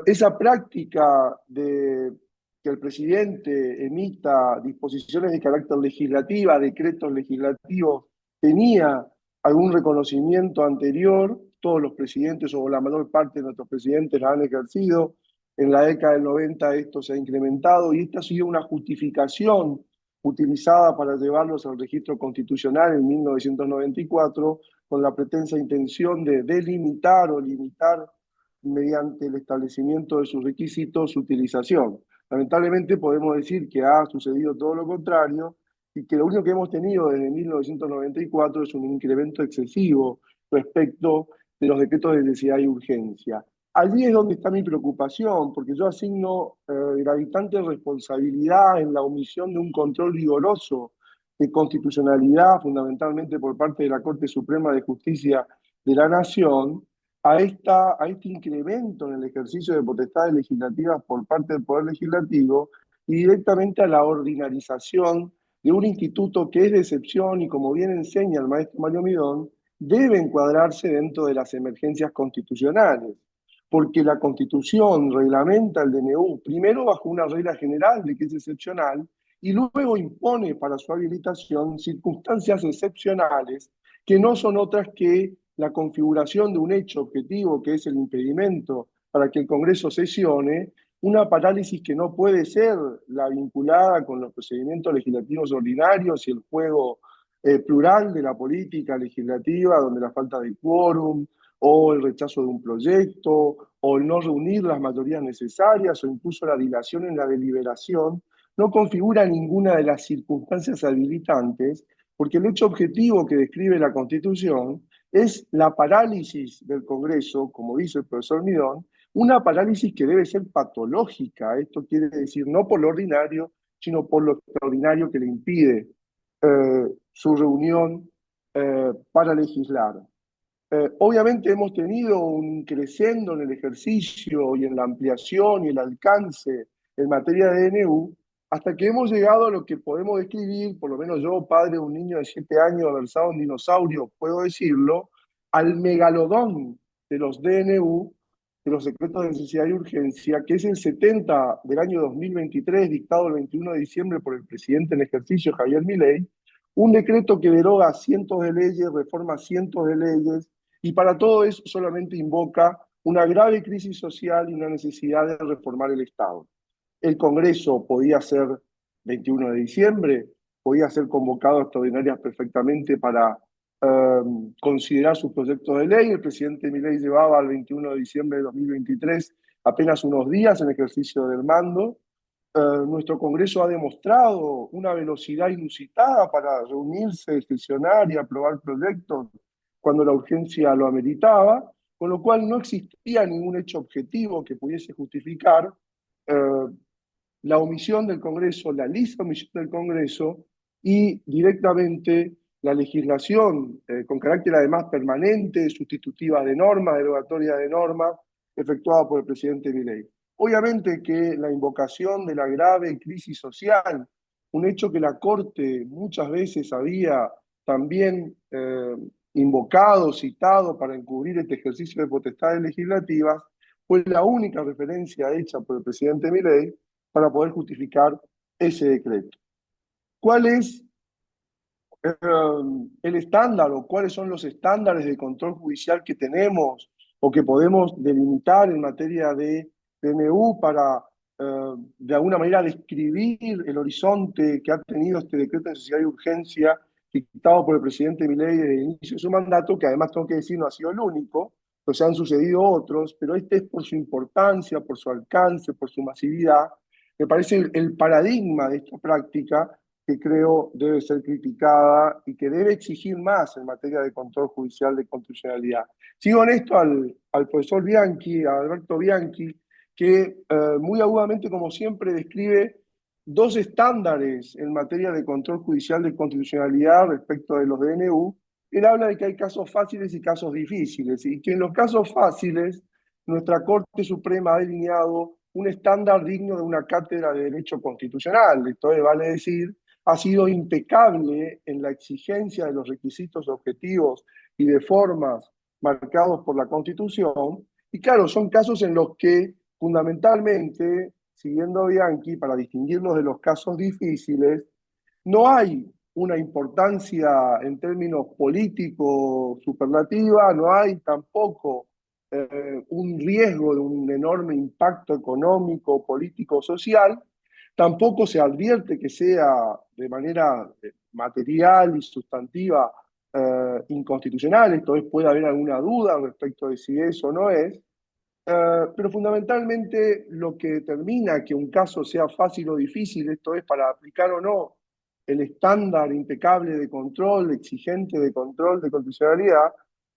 Speaker 2: Esa práctica de que el presidente emita disposiciones de carácter legislativa, decretos legislativos, tenía algún reconocimiento anterior. Todos los presidentes o la mayor parte de nuestros presidentes la han ejercido. En la década del 90 esto se ha incrementado y esta ha sido una justificación utilizada para llevarlos al registro constitucional en 1994 con la pretensa intención de delimitar o limitar mediante el establecimiento de sus requisitos su utilización. Lamentablemente podemos decir que ha sucedido todo lo contrario y que lo único que hemos tenido desde 1994 es un incremento excesivo respecto de los decretos de necesidad y urgencia. Allí es donde está mi preocupación, porque yo asigno gravitante responsabilidad en la omisión de un control rigoroso de constitucionalidad, fundamentalmente por parte de la Corte Suprema de Justicia de la Nación, a este incremento en el ejercicio de potestades legislativas por parte del Poder Legislativo y directamente a la ordinarización de un instituto que es de excepción y, como bien enseña el maestro Mario Midón, debe encuadrarse dentro de las emergencias constitucionales, porque la Constitución reglamenta el DNU, primero bajo una regla general de que es excepcional, y luego impone para su habilitación circunstancias excepcionales que no son otras que la configuración de un hecho objetivo que es el impedimento para que el Congreso sesione, una parálisis que no puede ser la vinculada con los procedimientos legislativos ordinarios y el juego plural de la política legislativa, donde la falta de quórum o el rechazo de un proyecto o el no reunir las mayorías necesarias o incluso la dilación en la deliberación, no configura ninguna de las circunstancias habilitantes, porque el hecho objetivo que describe la Constitución es la parálisis del Congreso, como dice el profesor Midón, una parálisis que debe ser patológica. Esto quiere decir no por lo ordinario, sino por lo extraordinario que le impide su reunión para legislar. Obviamente hemos tenido un crescendo en el ejercicio y en la ampliación y el alcance en materia de DNU, hasta que hemos llegado a lo que podemos describir, por lo menos yo, padre de un niño de 7 años versado en dinosaurio, puedo decirlo, al megalodón de los DNU, de los decretos de necesidad y urgencia, que es el 70 del año 2023, dictado el 21 de diciembre por el presidente en ejercicio Javier Milei, Un decreto que deroga cientos de leyes, reforma cientos de leyes, y para todo eso solamente invoca una grave crisis social y una necesidad de reformar el Estado. El Congreso podía ser 21 de diciembre, podía ser convocado a extraordinarias perfectamente para considerar sus proyectos de ley. El presidente Milei llevaba al 21 de diciembre de 2023 apenas unos días en ejercicio del mando. Nuestro Congreso ha demostrado una velocidad inusitada para reunirse, sesionar y aprobar proyectos cuando la urgencia lo ameritaba, con lo cual no existía ningún hecho objetivo que pudiese justificar eh, la omisión del Congreso, la lisa omisión del Congreso y directamente la legislación con carácter además permanente, sustitutiva de normas, derogatoria de normas, efectuada por el presidente Milei. Obviamente que la invocación de la grave crisis social, un hecho que la Corte muchas veces había también invocado, citado para encubrir este ejercicio de potestades legislativas, fue la única referencia hecha por el presidente Milei para poder justificar ese decreto. ¿Cuál es el estándar o cuáles son los estándares de control judicial que tenemos o que podemos delimitar en materia de DNU para, de alguna manera, describir el horizonte que ha tenido este decreto de necesidad y urgencia dictado por el presidente Milei desde el inicio de su mandato, que además tengo que decir no ha sido el único, pues han sucedido otros, pero este es por su importancia, por su alcance, por su masividad. Me parece el paradigma de esta práctica que creo debe ser criticada y que debe exigir más en materia de control judicial de constitucionalidad. Sigo en esto al profesor Bianchi, a Alberto Bianchi, que muy agudamente, como siempre, describe dos estándares en materia de control judicial de constitucionalidad respecto de los DNU. Él habla de que hay casos fáciles y casos difíciles, y que en los casos fáciles nuestra Corte Suprema ha delineado un estándar digno de una cátedra de derecho constitucional. Esto vale decir, ha sido impecable en la exigencia de los requisitos objetivos y de formas marcados por la Constitución. Y claro, son casos en los que fundamentalmente, siguiendo a Bianchi, para distinguirlos de los casos difíciles, no hay una importancia en términos políticos superlativa, no hay tampoco un riesgo de un enorme impacto económico, político, social. Tampoco se advierte que sea de manera material y sustantiva inconstitucional. Esto es, puede haber alguna duda respecto de si eso no es. Pero fundamentalmente lo que determina que un caso sea fácil o difícil, esto es para aplicar o no el estándar impecable de control, exigente de control de constitucionalidad,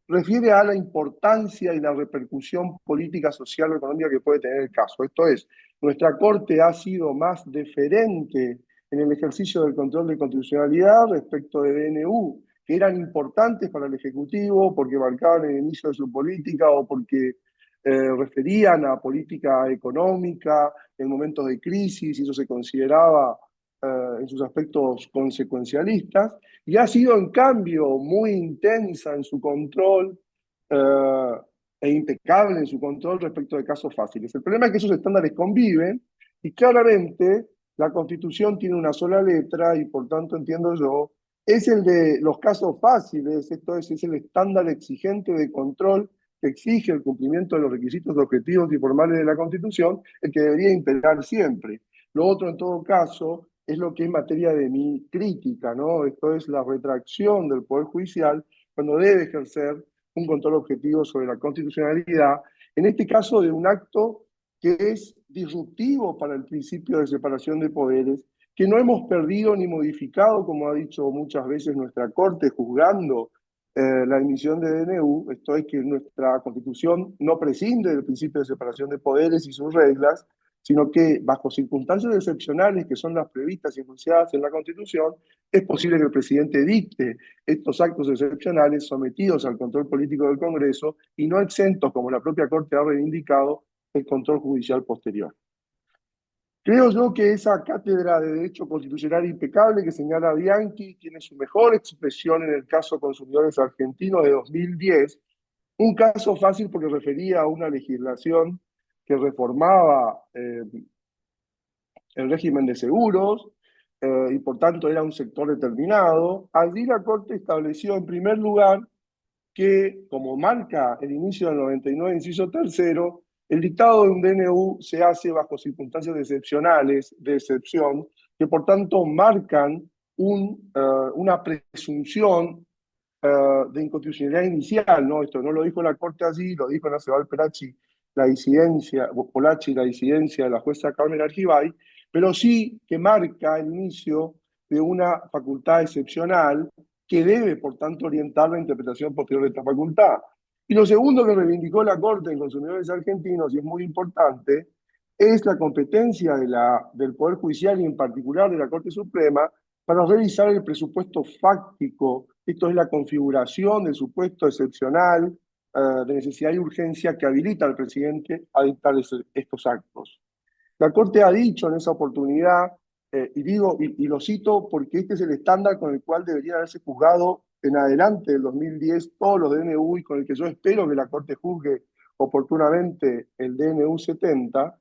Speaker 2: refiere a la importancia y la repercusión política, social o económica que puede tener el caso. Esto es, nuestra Corte ha sido más deferente en el ejercicio del control de constitucionalidad respecto de DNU, que eran importantes para el Ejecutivo porque marcaban el inicio de su política o porque referían a política económica en momentos de crisis, y eso se consideraba en sus aspectos consecuencialistas, y ha sido en cambio muy intensa en su control e impecable en su control respecto de casos fáciles. El problema es que esos estándares conviven y claramente la Constitución tiene una sola letra y por tanto entiendo yo, es el de los casos fáciles, esto es el estándar exigente de control que exige el cumplimiento de los requisitos objetivos y formales de la Constitución, el que debería imperar siempre. Lo otro, en todo caso, es lo que es materia de mi crítica, ¿no? Esto es la retracción del Poder Judicial cuando debe ejercer un control objetivo sobre la constitucionalidad, en este caso de un acto que es disruptivo para el principio de separación de poderes, que no hemos perdido ni modificado, como ha dicho muchas veces nuestra Corte, juzgando la emisión de DNU. Esto es que nuestra Constitución no prescinde del principio de separación de poderes y sus reglas, sino que bajo circunstancias excepcionales que son las previstas y enunciadas en la Constitución, es posible que el presidente dicte estos actos excepcionales sometidos al control político del Congreso y no exentos, como la propia Corte ha reivindicado, el control judicial posterior. Creo yo que esa cátedra de derecho constitucional impecable que señala Bianchi tiene su mejor expresión en el caso Consumidores Argentinos de 2010, un caso fácil porque refería a una legislación que reformaba el régimen de seguros, y por tanto era un sector determinado, allí la Corte estableció en primer lugar que, como marca el inicio del 99, inciso tercero, el dictado de un DNU se hace bajo circunstancias excepcionales, de excepción, que por tanto marcan una presunción de inconstitucionalidad inicial, ¿no? Esto no lo dijo la Corte allí, lo dijo Naceval Polachi, la disidencia de la jueza Carmen Argibay, pero sí que marca el inicio de una facultad excepcional que debe, por tanto, orientar la interpretación posterior de esta facultad. Y lo segundo que reivindicó la Corte en Consumidores Argentinos, y es muy importante, es la competencia del Poder Judicial y en particular de la Corte Suprema para revisar el presupuesto fáctico, esto es la configuración del supuesto excepcional de necesidad y urgencia que habilita al presidente a dictar estos actos. La Corte ha dicho en esa oportunidad, y lo cito porque este es el estándar con el cual deberían haberse juzgado en adelante del 2010 todos los DNU y con el que yo espero que la Corte juzgue oportunamente el DNU 70,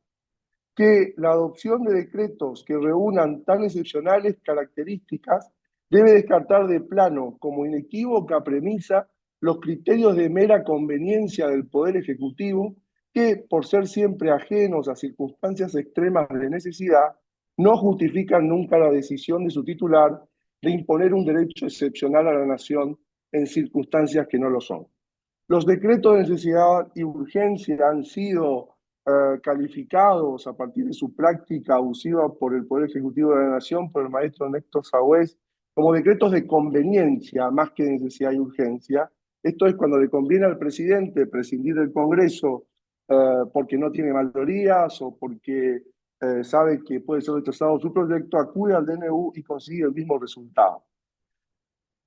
Speaker 2: que la adopción de decretos que reúnan tan excepcionales características debe descartar de plano como inequívoca premisa los criterios de mera conveniencia del Poder Ejecutivo que, por ser siempre ajenos a circunstancias extremas de necesidad, no justifican nunca la decisión de su titular de imponer un derecho excepcional a la nación en circunstancias que no lo son. Los decretos de necesidad y urgencia han sido calificados a partir de su práctica abusiva por el Poder Ejecutivo de la Nación, por el maestro Néstor Saués, como decretos de conveniencia más que de necesidad y urgencia. Esto es cuando le conviene al presidente prescindir del Congreso porque no tiene mayorías o porque sabe que puede ser rechazado su proyecto, acude al DNU y consigue el mismo resultado.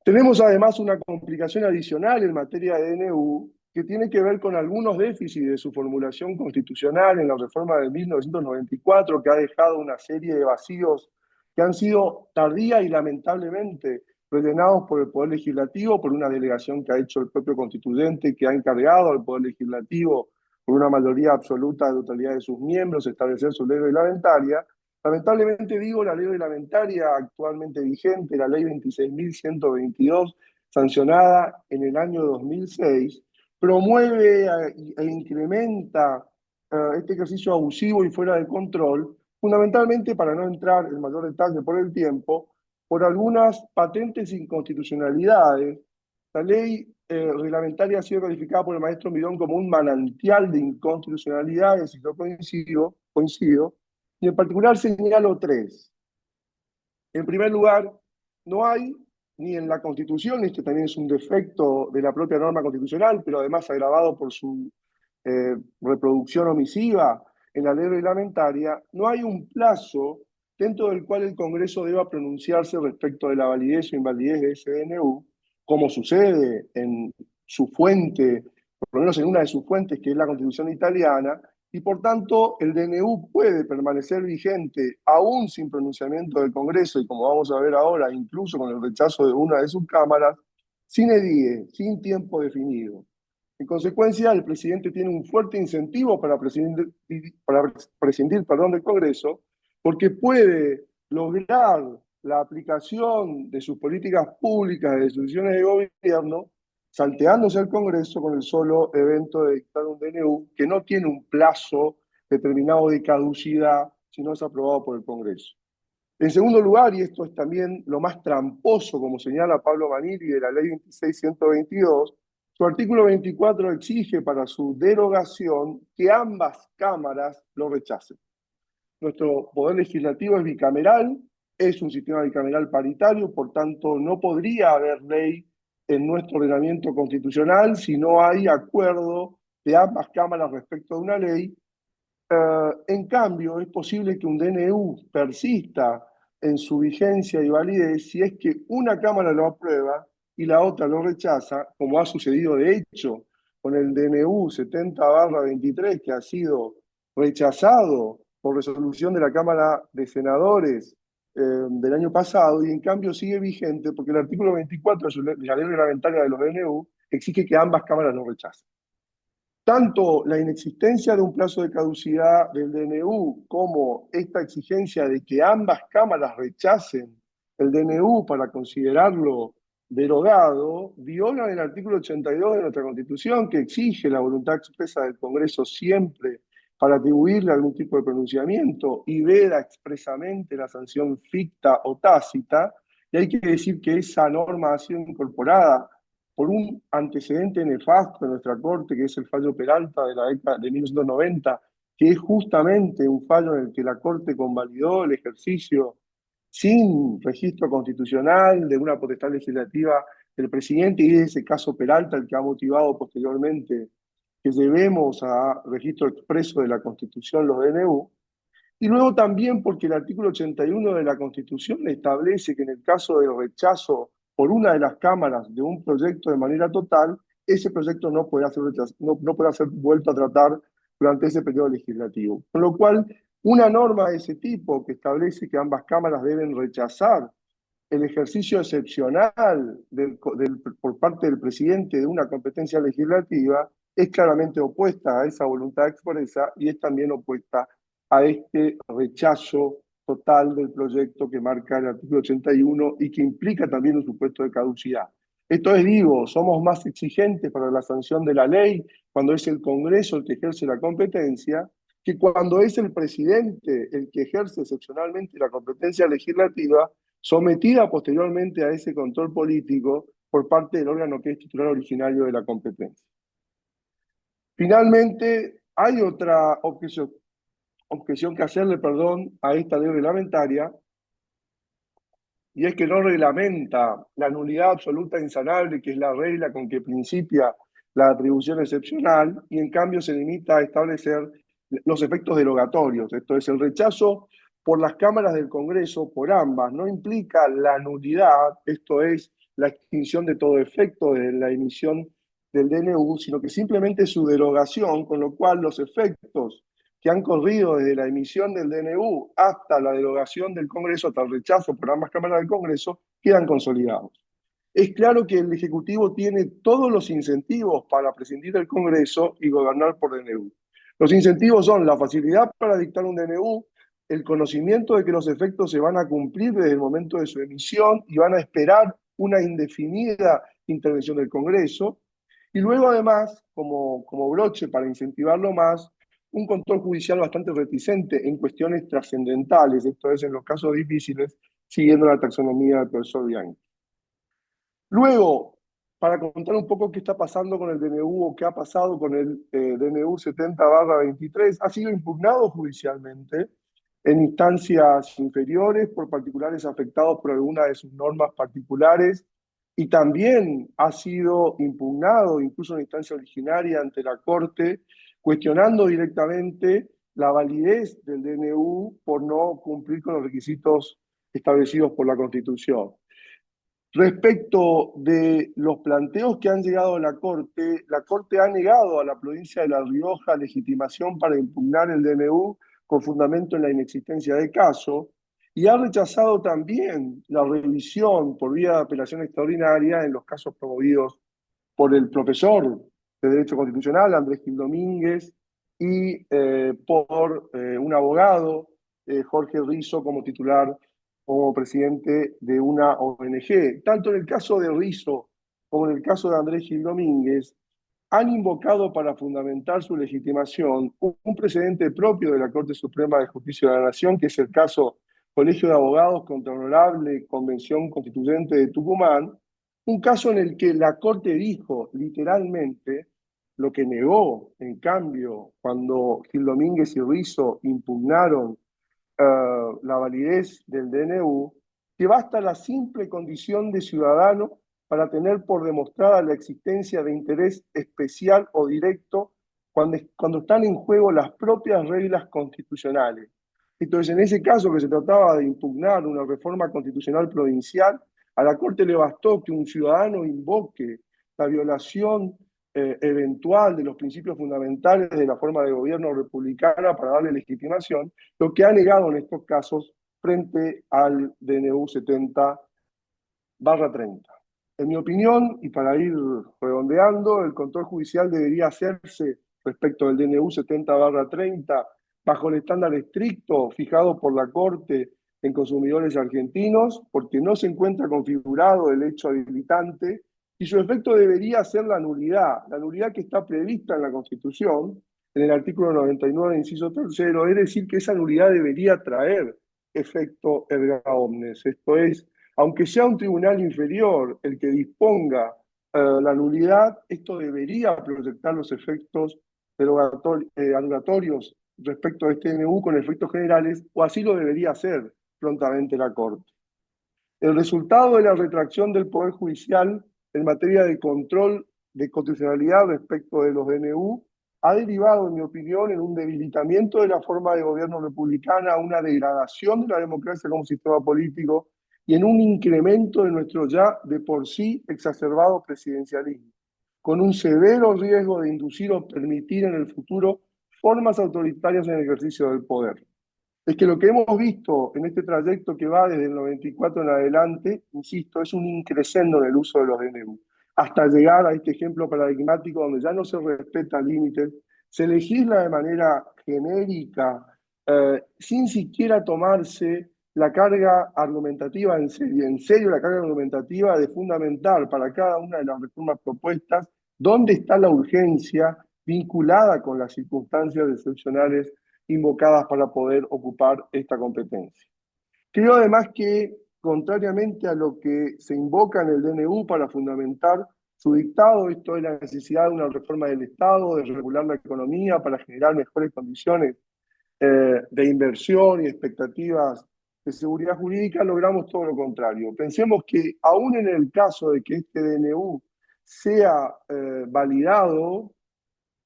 Speaker 2: Tenemos además una complicación adicional en materia de DNU que tiene que ver con algunos déficits de su formulación constitucional en la reforma de 1994, que ha dejado una serie de vacíos que han sido tardía y lamentablemente rellenados por el Poder Legislativo, por una delegación que ha hecho el propio constituyente, que ha encargado al Poder Legislativo, por una mayoría absoluta de totalidad de sus miembros, establecer su ley reglamentaria. Lamentablemente digo, la ley reglamentaria actualmente vigente, la ley 26.122, sancionada en el año 2006, promueve e incrementa este ejercicio abusivo y fuera de control, fundamentalmente, para no entrar en mayor detalle por el tiempo, por algunas patentes inconstitucionalidades. La ley reglamentaria ha sido calificada por el maestro Mirón como un manantial de inconstitucionalidades, y yo coincido, y en particular señalo tres. En primer lugar, no hay ni en la Constitución, este también es un defecto de la propia norma constitucional, pero además agravado por su reproducción omisiva en la ley reglamentaria, no hay un plazo dentro del cual el Congreso deba pronunciarse respecto de la validez o invalidez de ese DNU, como sucede en su fuente, por lo menos en una de sus fuentes, que es la Constitución italiana, y por tanto el DNU puede permanecer vigente aún sin pronunciamiento del Congreso, y como vamos a ver ahora, incluso con el rechazo de una de sus cámaras, sin edie, sin tiempo definido. En consecuencia, el presidente tiene un fuerte incentivo para prescindir, del Congreso, porque puede lograr la aplicación de sus políticas públicas, de sus decisiones de gobierno, salteándose al Congreso con el solo evento de dictar un DNU que no tiene un plazo determinado de caducidad si no es aprobado por el Congreso. En segundo lugar, y esto es también lo más tramposo, como señala Pablo Manili de la Ley 26.122, su artículo 24 exige para su derogación que ambas cámaras lo rechacen. Nuestro poder legislativo es bicameral, es un sistema bicameral paritario, por tanto no podría haber ley en nuestro ordenamiento constitucional si no hay acuerdo de ambas cámaras respecto de una ley. En cambio, es posible que un DNU persista en su vigencia y validez si es que una Cámara lo aprueba y la otra lo rechaza, como ha sucedido de hecho con el DNU 70/23, que ha sido rechazado por resolución de la Cámara de Senadores del año pasado, y en cambio sigue vigente porque el artículo 24 de la ley reglamentaria de los DNU exige que ambas cámaras lo rechacen. Tanto la inexistencia de un plazo de caducidad del DNU como esta exigencia de que ambas cámaras rechacen el DNU para considerarlo derogado, violan el artículo 82 de nuestra Constitución, que exige la voluntad expresa del Congreso siempre para atribuirle algún tipo de pronunciamiento y veda expresamente la sanción ficta o tácita. Y hay que decir que esa norma ha sido incorporada por un antecedente nefasto de nuestra Corte, que es el fallo Peralta de la década de 1990, que es justamente un fallo en el que la Corte convalidó el ejercicio sin registro constitucional de una potestad legislativa del presidente, y es ese caso Peralta el que ha motivado posteriormente que llevemos a registro expreso de la Constitución los DNU. Y luego también porque el artículo 81 de la Constitución establece que en el caso del rechazo por una de las cámaras de un proyecto de manera total, ese proyecto no podrá ser vuelto a tratar durante ese periodo legislativo. Con lo cual, una norma de ese tipo que establece que ambas cámaras deben rechazar el ejercicio excepcional por parte del presidente de una competencia legislativa es claramente opuesta a esa voluntad expresa y es también opuesta a este rechazo total del proyecto que marca el artículo 81 y que implica también un supuesto de caducidad. Esto es, digo, somos más exigentes para la sanción de la ley cuando es el Congreso el que ejerce la competencia que cuando es el presidente el que ejerce excepcionalmente la competencia legislativa, sometida posteriormente a ese control político por parte del órgano que es titular originario de la competencia. Finalmente, hay otra objeción que hacerle, a esta ley reglamentaria, y es que no reglamenta la nulidad absoluta e insanable, que es la regla con que principia la atribución excepcional, y en cambio se limita a establecer los efectos derogatorios. Esto es, el rechazo por las cámaras del Congreso, por ambas, no implica la nulidad, esto es, la extinción de todo efecto de la emisión del DNU, sino que simplemente su derogación, con lo cual los efectos que han corrido desde la emisión del DNU hasta la derogación del Congreso, hasta el rechazo por ambas cámaras del Congreso, quedan consolidados. Es claro que el Ejecutivo tiene todos los incentivos para prescindir del Congreso y gobernar por DNU. Los incentivos son la facilidad para dictar un DNU, el conocimiento de que los efectos se van a cumplir desde el momento de su emisión y van a esperar una indefinida intervención del Congreso, y luego además, como broche para incentivarlo más, un control judicial bastante reticente en cuestiones trascendentales, esto es, en los casos difíciles, siguiendo la taxonomía del profesor Bianchi. Luego, para contar un poco qué está pasando con el DNU o qué ha pasado con el DNU 70/23, ha sido impugnado judicialmente en instancias inferiores por particulares afectados por alguna de sus normas particulares y también ha sido impugnado incluso en instancia originaria ante la Corte, cuestionando directamente la validez del DNU por no cumplir con los requisitos establecidos por la Constitución. Respecto de los planteos que han llegado a la Corte ha negado a la provincia de La Rioja legitimación para impugnar el DNU con fundamento en la inexistencia de caso y ha rechazado también la revisión por vía de apelación extraordinaria en los casos promovidos por el profesor de Derecho Constitucional, Andrés Gil Domínguez, y por un abogado, Jorge Rizo, como titular como presidente de una ONG. Tanto en el caso de Rizo como en el caso de Andrés Gil Domínguez, han invocado para fundamentar su legitimación un precedente propio de la Corte Suprema de Justicia de la Nación, que es el caso Colegio de Abogados contra Honorable Convención Constituyente de Tucumán, un caso en el que la Corte dijo literalmente lo que negó, en cambio, cuando Gil Domínguez y Rizo impugnaron la validez del DNU, que basta la simple condición de ciudadano para tener por demostrada la existencia de interés especial o directo cuando están en juego las propias reglas constitucionales. Entonces, en ese caso que se trataba de impugnar una reforma constitucional provincial, a la Corte le bastó que un ciudadano invoque la violación eventual de los principios fundamentales de la forma de gobierno republicana para darle legitimación, lo que ha negado en estos casos frente al DNU 70/30. En mi opinión, y para ir redondeando, el control judicial debería hacerse respecto del DNU 70/30, bajo el estándar estricto fijado por la Corte en consumidores argentinos, porque no se encuentra configurado el hecho habilitante, y su efecto debería ser la nulidad que está prevista en la Constitución, en el artículo 99, inciso tercero, es decir, que esa nulidad debería traer efecto erga omnes, esto es, aunque sea un tribunal inferior el que disponga la nulidad, esto debería proyectar los efectos anulatorios respecto a este DNU con efectos generales, o así lo debería hacer prontamente la Corte. El resultado de la retracción del Poder Judicial en materia de control de constitucionalidad respecto de los DNU ha derivado, en mi opinión, en un debilitamiento de la forma de gobierno republicana, una degradación de la democracia como sistema político y en un incremento de nuestro ya de por sí exacerbado presidencialismo, con un severo riesgo de inducir o permitir en el futuro formas autoritarias en el ejercicio del poder. Es que lo que hemos visto en este trayecto que va desde el 94 en adelante, insisto, es un increscendo en el uso de los DNU, hasta llegar a este ejemplo paradigmático donde ya no se respetan límites, se legisla de manera genérica, sin siquiera tomarse la carga argumentativa en serio la carga argumentativa de fundamentar para cada una de las reformas propuestas dónde está la urgencia vinculada con las circunstancias excepcionales invocadas para poder ocupar esta competencia. Creo además que, contrariamente a lo que se invoca en el DNU para fundamentar su dictado, esto es la necesidad de una reforma del Estado, de regular la economía para generar mejores condiciones de inversión y expectativas de seguridad jurídica, logramos todo lo contrario. Pensemos que aún en el caso de que este DNU sea validado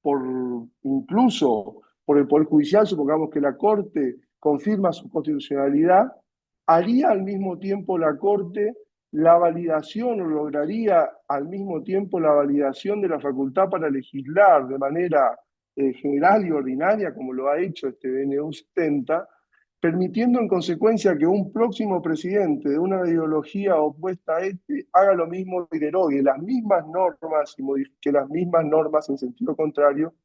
Speaker 2: por incluso por el Poder Judicial, supongamos que la Corte confirma su constitucionalidad, haría al mismo tiempo la Corte la validación o lograría al mismo tiempo la validación de la facultad para legislar de manera general y ordinaria, como lo ha hecho este DNU 70, permitiendo en consecuencia que un próximo presidente de una ideología opuesta a este haga lo mismo y derogue las mismas normas y modifique las mismas normas en sentido contrario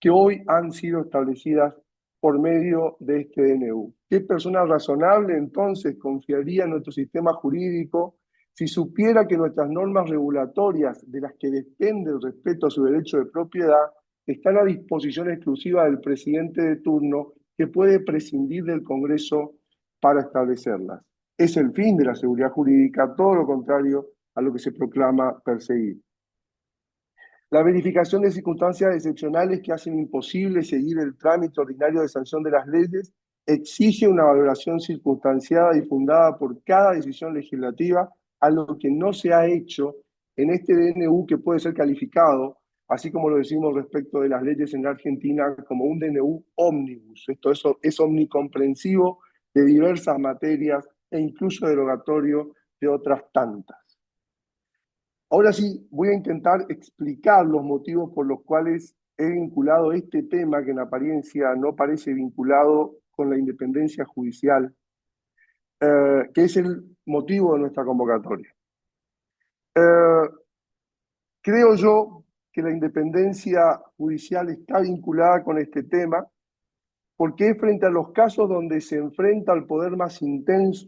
Speaker 2: que hoy han sido establecidas por medio de este DNU. ¿Qué persona razonable entonces confiaría en nuestro sistema jurídico si supiera que nuestras normas regulatorias, de las que depende el respeto a su derecho de propiedad, están a disposición exclusiva del presidente de turno, que puede prescindir del Congreso para establecerlas? Es el fin de la seguridad jurídica, todo lo contrario a lo que se proclama perseguir. La verificación de circunstancias excepcionales que hacen imposible seguir el trámite ordinario de sanción de las leyes exige una valoración circunstanciada y fundada por cada decisión legislativa, a lo que no se ha hecho en este DNU, que puede ser calificado, así como lo decimos respecto de las leyes en la Argentina, como un DNU ómnibus. Esto es omnicomprensivo de diversas materias e incluso derogatorio de otras tantas. Ahora sí, voy a intentar explicar los motivos por los cuales he vinculado este tema, que en apariencia no parece vinculado con la independencia judicial, que es el motivo de nuestra convocatoria. Creo yo que la independencia judicial está vinculada con este tema porque es frente a los casos donde se enfrenta al poder más intenso,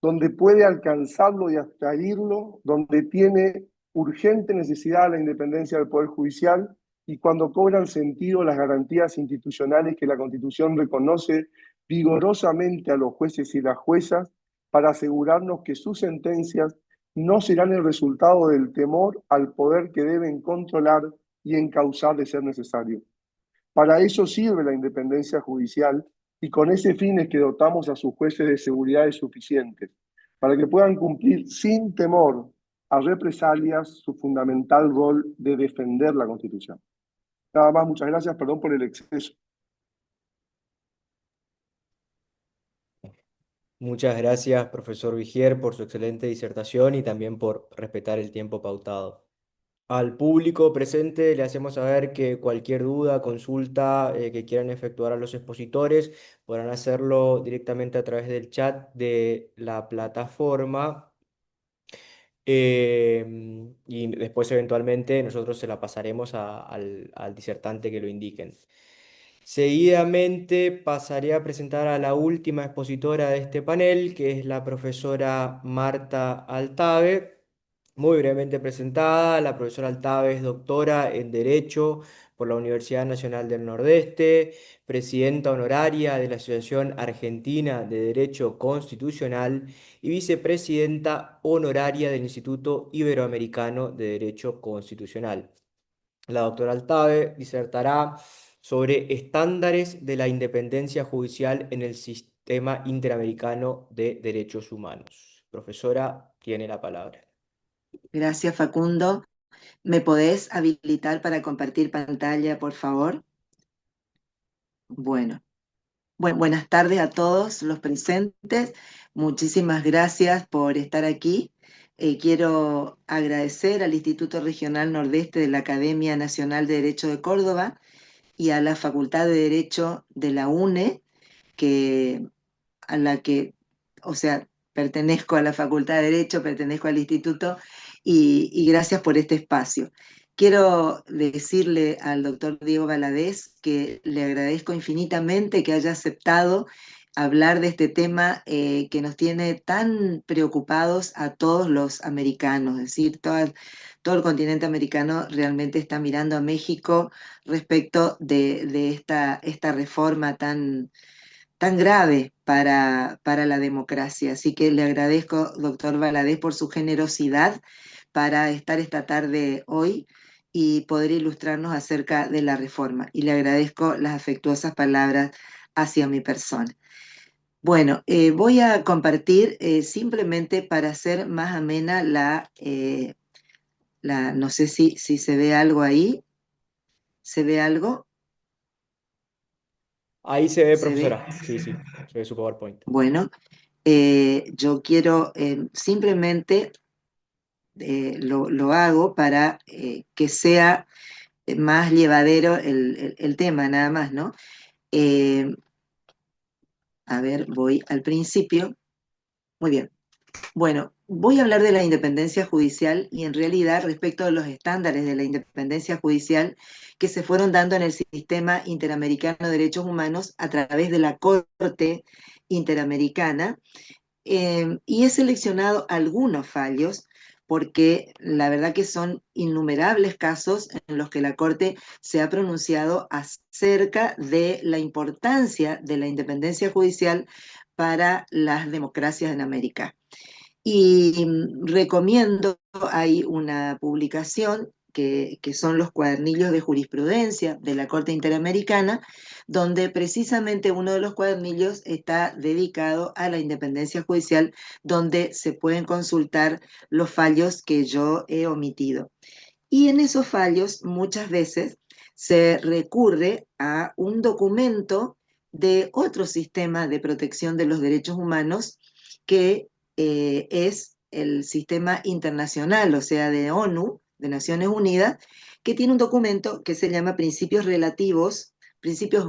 Speaker 2: donde puede alcanzarlo y abstraerlo, donde tiene urgente necesidad la independencia del Poder Judicial y cuando cobran sentido las garantías institucionales que la Constitución reconoce vigorosamente a los jueces y las juezas para asegurarnos que sus sentencias no serán el resultado del temor al poder que deben controlar y encauzar de ser necesario. Para eso sirve la independencia judicial y con ese fin es que dotamos a sus jueces de seguridades suficientes para que puedan cumplir sin temor a represalias su fundamental rol de defender la Constitución. Nada más, muchas gracias, perdón por el exceso.
Speaker 3: Muchas gracias, profesor Vigier, por su excelente disertación y también por respetar el tiempo pautado. Al público presente le hacemos saber que cualquier duda, consulta que quieran efectuar a los expositores podrán hacerlo directamente a través del chat de la plataforma. Y después eventualmente nosotros se la pasaremos al disertante que lo indiquen. Seguidamente pasaré a presentar a la última expositora de este panel, que es la profesora Marta Altave. Muy brevemente presentada, la profesora Altave es doctora en Derecho por la Universidad Nacional del Nordeste, presidenta honoraria de la Asociación Argentina de Derecho Constitucional y vicepresidenta honoraria del Instituto Iberoamericano de Derecho Constitucional. La doctora Altave disertará sobre estándares de la independencia judicial en el sistema interamericano de derechos humanos. Profesora, tiene la palabra.
Speaker 5: Gracias, Facundo. ¿Me podés habilitar para compartir pantalla, por favor? Bueno, buenas tardes a todos los presentes. Muchísimas gracias por estar aquí. Quiero agradecer al Instituto Regional Nordeste de la Academia Nacional de Derecho de Córdoba y a la Facultad de Derecho de la UNE, que, a la que, o sea, pertenezco a la Facultad de Derecho, pertenezco al instituto, y gracias por este espacio. Quiero decirle al doctor Diego Valadez que le agradezco infinitamente que haya aceptado hablar de este tema que nos tiene tan preocupados a todos los americanos, es decir, todo el continente americano realmente está mirando a México respecto de esta reforma tan grave para la democracia. Así que le agradezco, doctor Valadez, por su generosidad para estar esta tarde hoy y poder ilustrarnos acerca de la reforma. Y le agradezco las afectuosas palabras hacia mi persona. Bueno, voy a compartir simplemente para hacer más amena no sé si se ve algo ahí. ¿Se ve algo?
Speaker 3: Ahí se ve,
Speaker 5: ¿Se ve?
Speaker 3: profesora. Sí, sí, se ve su PowerPoint.
Speaker 5: Bueno, yo quiero simplemente lo hago para que sea más llevadero el tema, nada más, ¿no? Eh, a ver, voy al principio. Muy bien. Bueno, voy a hablar de la independencia judicial y en realidad respecto de los estándares de la independencia judicial que se fueron dando en el sistema interamericano de derechos humanos a través de la Corte Interamericana. Y he seleccionado algunos fallos porque la verdad que son innumerables casos en los que la Corte se ha pronunciado acerca de la importancia de la independencia judicial para las democracias en América. Y recomiendo, hay una publicación que son los cuadernillos de jurisprudencia de la Corte Interamericana, donde precisamente uno de los cuadernillos está dedicado a la independencia judicial, donde se pueden consultar los fallos que yo he omitido. Y en esos fallos muchas veces se recurre a un documento de otro sistema de protección de los derechos humanos que es el sistema internacional, o sea, de ONU, de Naciones Unidas, que tiene un documento que se llama Principios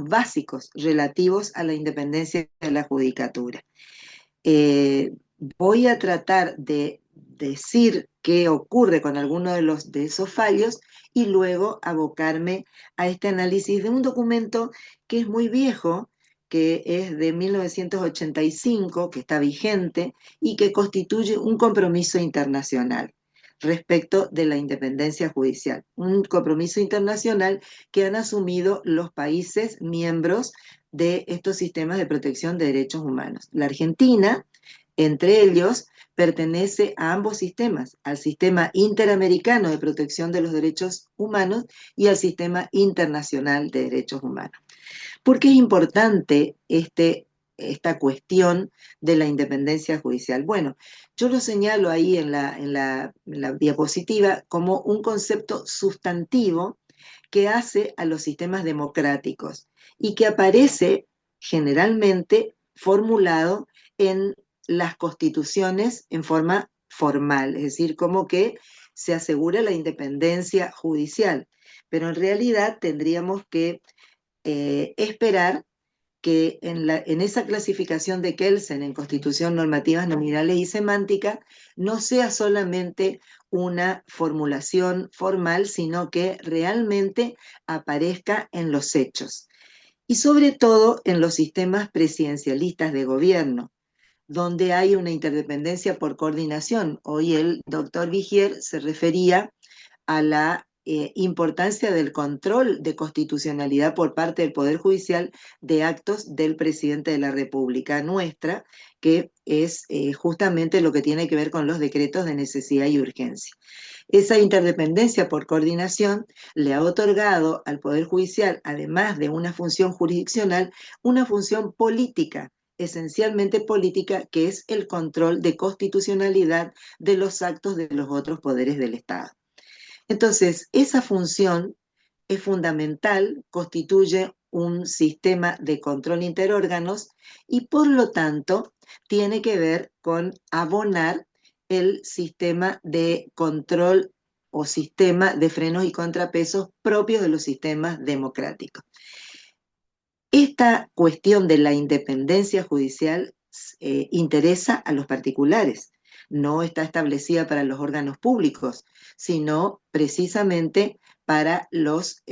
Speaker 5: Básicos relativos a la independencia de la judicatura. Voy a tratar de decir qué ocurre con alguno de esos fallos y luego abocarme a este análisis de un documento que es muy viejo, que es de 1985, que está vigente y que constituye un compromiso internacional respecto de la independencia judicial. Un compromiso internacional que han asumido los países miembros de estos sistemas de protección de derechos humanos. La Argentina, entre ellos, pertenece a ambos sistemas, al sistema interamericano de protección de los derechos humanos y al sistema internacional de derechos humanos. ¿Por qué es importante esta cuestión de la independencia judicial? Bueno, yo lo señalo ahí en la diapositiva como un concepto sustantivo que hace a los sistemas democráticos y que aparece generalmente formulado en las constituciones en forma formal, es decir, como que se asegura la independencia judicial, pero en realidad tendríamos que esperar que en esa clasificación de Kelsen en Constitución, Normativas Nominales y Semántica no sea solamente una formulación formal, sino que realmente aparezca en los hechos. Y sobre todo en los sistemas presidencialistas de gobierno, donde hay una interdependencia por coordinación. Hoy el doctor Vigier se refería a la importancia del control de constitucionalidad por parte del Poder Judicial de actos del presidente de la República nuestra, que es justamente lo que tiene que ver con los decretos de necesidad y urgencia. Esa interdependencia por coordinación le ha otorgado al Poder Judicial, además de una función jurisdiccional, una función política, esencialmente política, que es el control de constitucionalidad de los actos de los otros poderes del Estado. Entonces, esa función es fundamental, constituye un sistema de control interórganos y por lo tanto tiene que ver con abonar el sistema de control o sistema de frenos y contrapesos propios de los sistemas democráticos. Esta cuestión de la independencia judicial interesa a los particulares, no está establecida para los órganos públicos, sino precisamente para los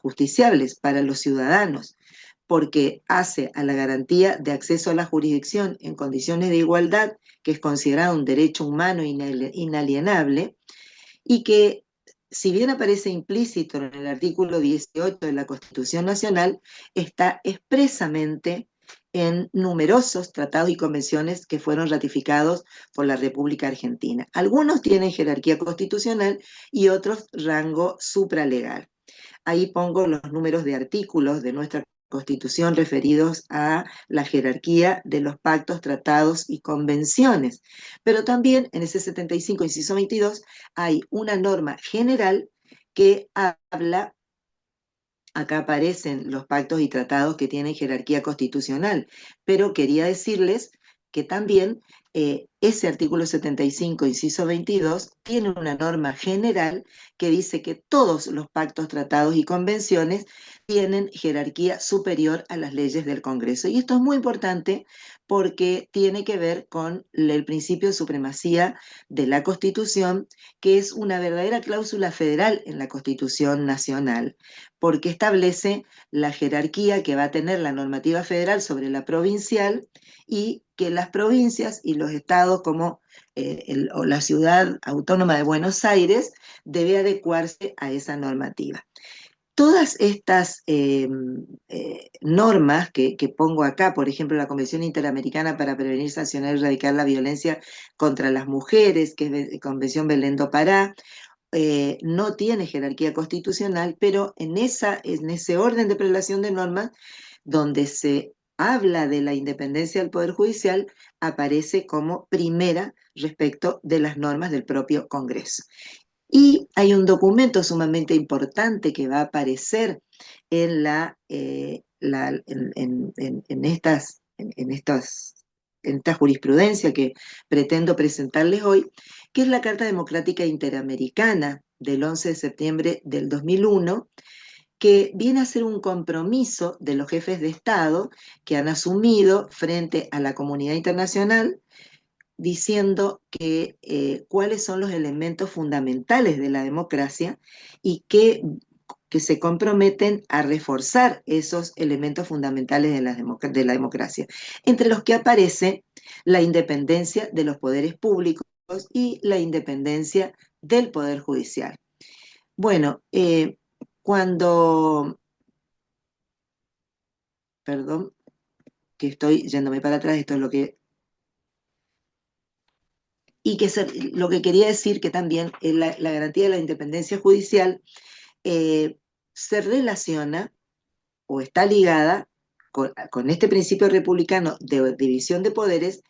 Speaker 5: justiciables, para los ciudadanos, porque hace a la garantía de acceso a la jurisdicción en condiciones de igualdad, que es considerado un derecho humano inalienable, y que si bien aparece implícito en el artículo 18 de la Constitución Nacional, está expresamente en numerosos tratados y convenciones que fueron ratificados por la República Argentina. Algunos tienen jerarquía constitucional y otros rango supralegal. Ahí pongo los números de artículos de nuestra Constitución referidos a la jerarquía de los pactos, tratados y convenciones. Pero también en ese 75, inciso 22, hay una norma general que habla, acá aparecen los pactos y tratados que tienen jerarquía constitucional, pero quería decirles que también ese artículo 75, inciso 22, tiene una norma general que dice que todos los pactos, tratados y convenciones tienen jerarquía superior a las leyes del Congreso. Y esto es muy importante porque tiene que ver con el principio de supremacía de la Constitución, que es una verdadera cláusula federal en la Constitución Nacional, porque establece la jerarquía que va a tener la normativa federal sobre la provincial y que las provincias y los estados como o la ciudad autónoma de Buenos Aires debe adecuarse a esa normativa. Todas estas normas que pongo acá, por ejemplo, la Convención Interamericana para Prevenir, Sancionar y Erradicar la Violencia contra las Mujeres, que es Convención Belén do Pará, no tiene jerarquía constitucional, pero en ese orden de prelación de normas, donde se habla de la independencia del Poder Judicial, aparece como primera respecto de las normas del propio Congreso. Y hay un documento sumamente importante que va a aparecer en esta jurisprudencia que pretendo presentarles hoy, que es la Carta Democrática Interamericana del 11 de septiembre del 2001, que viene a ser un compromiso de los jefes de Estado que han asumido frente a la comunidad internacional, diciendo que cuáles son los elementos fundamentales de la democracia y que se comprometen a reforzar esos elementos fundamentales de la democracia, entre los que aparece la independencia de los poderes públicos y la independencia del Poder Judicial. Bueno, perdón, que estoy yéndome para atrás, esto es lo que... Y lo que quería decir que también la garantía de la independencia judicial se relaciona o está ligada con este principio republicano de división de poderes,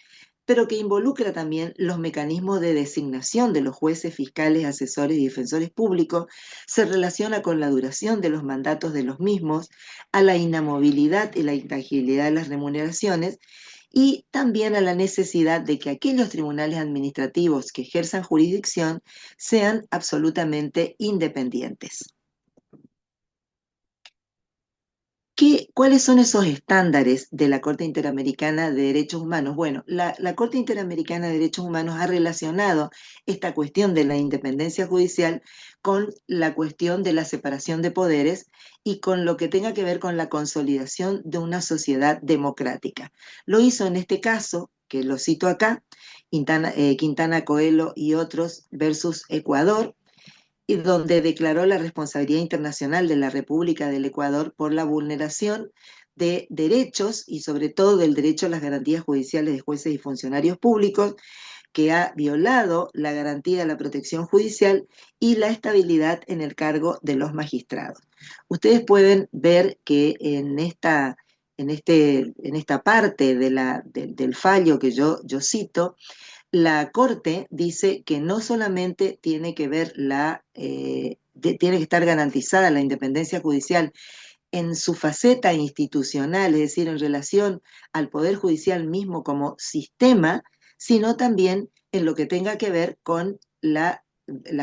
Speaker 5: pero que involucra también los mecanismos de designación de los jueces, fiscales, asesores y defensores públicos, se relaciona con la duración de los mandatos de los mismos, a la inamovilidad y la intangibilidad de las remuneraciones, y también a la necesidad de que aquellos tribunales administrativos que ejerzan jurisdicción sean absolutamente independientes. ¿Cuáles son esos estándares de la Corte Interamericana de Derechos Humanos? Bueno, la Corte Interamericana de Derechos Humanos ha relacionado esta cuestión de la independencia judicial con la cuestión de la separación de poderes y con lo que tenga que ver con la consolidación de una sociedad democrática. Lo hizo en este caso, que lo cito acá, Quintana Coelho y otros versus Ecuador, y donde declaró la responsabilidad internacional de la República del Ecuador por la vulneración de derechos y sobre todo del derecho a las garantías judiciales de jueces y funcionarios públicos, que ha violado la garantía de la protección judicial y la estabilidad en el cargo de los magistrados. Ustedes pueden ver que en esta parte del fallo que yo cito, la Corte dice que no solamente tiene que ver tiene que estar garantizada la independencia judicial en su faceta institucional, es decir, en relación al Poder Judicial mismo como sistema, sino también en lo que tenga que ver con la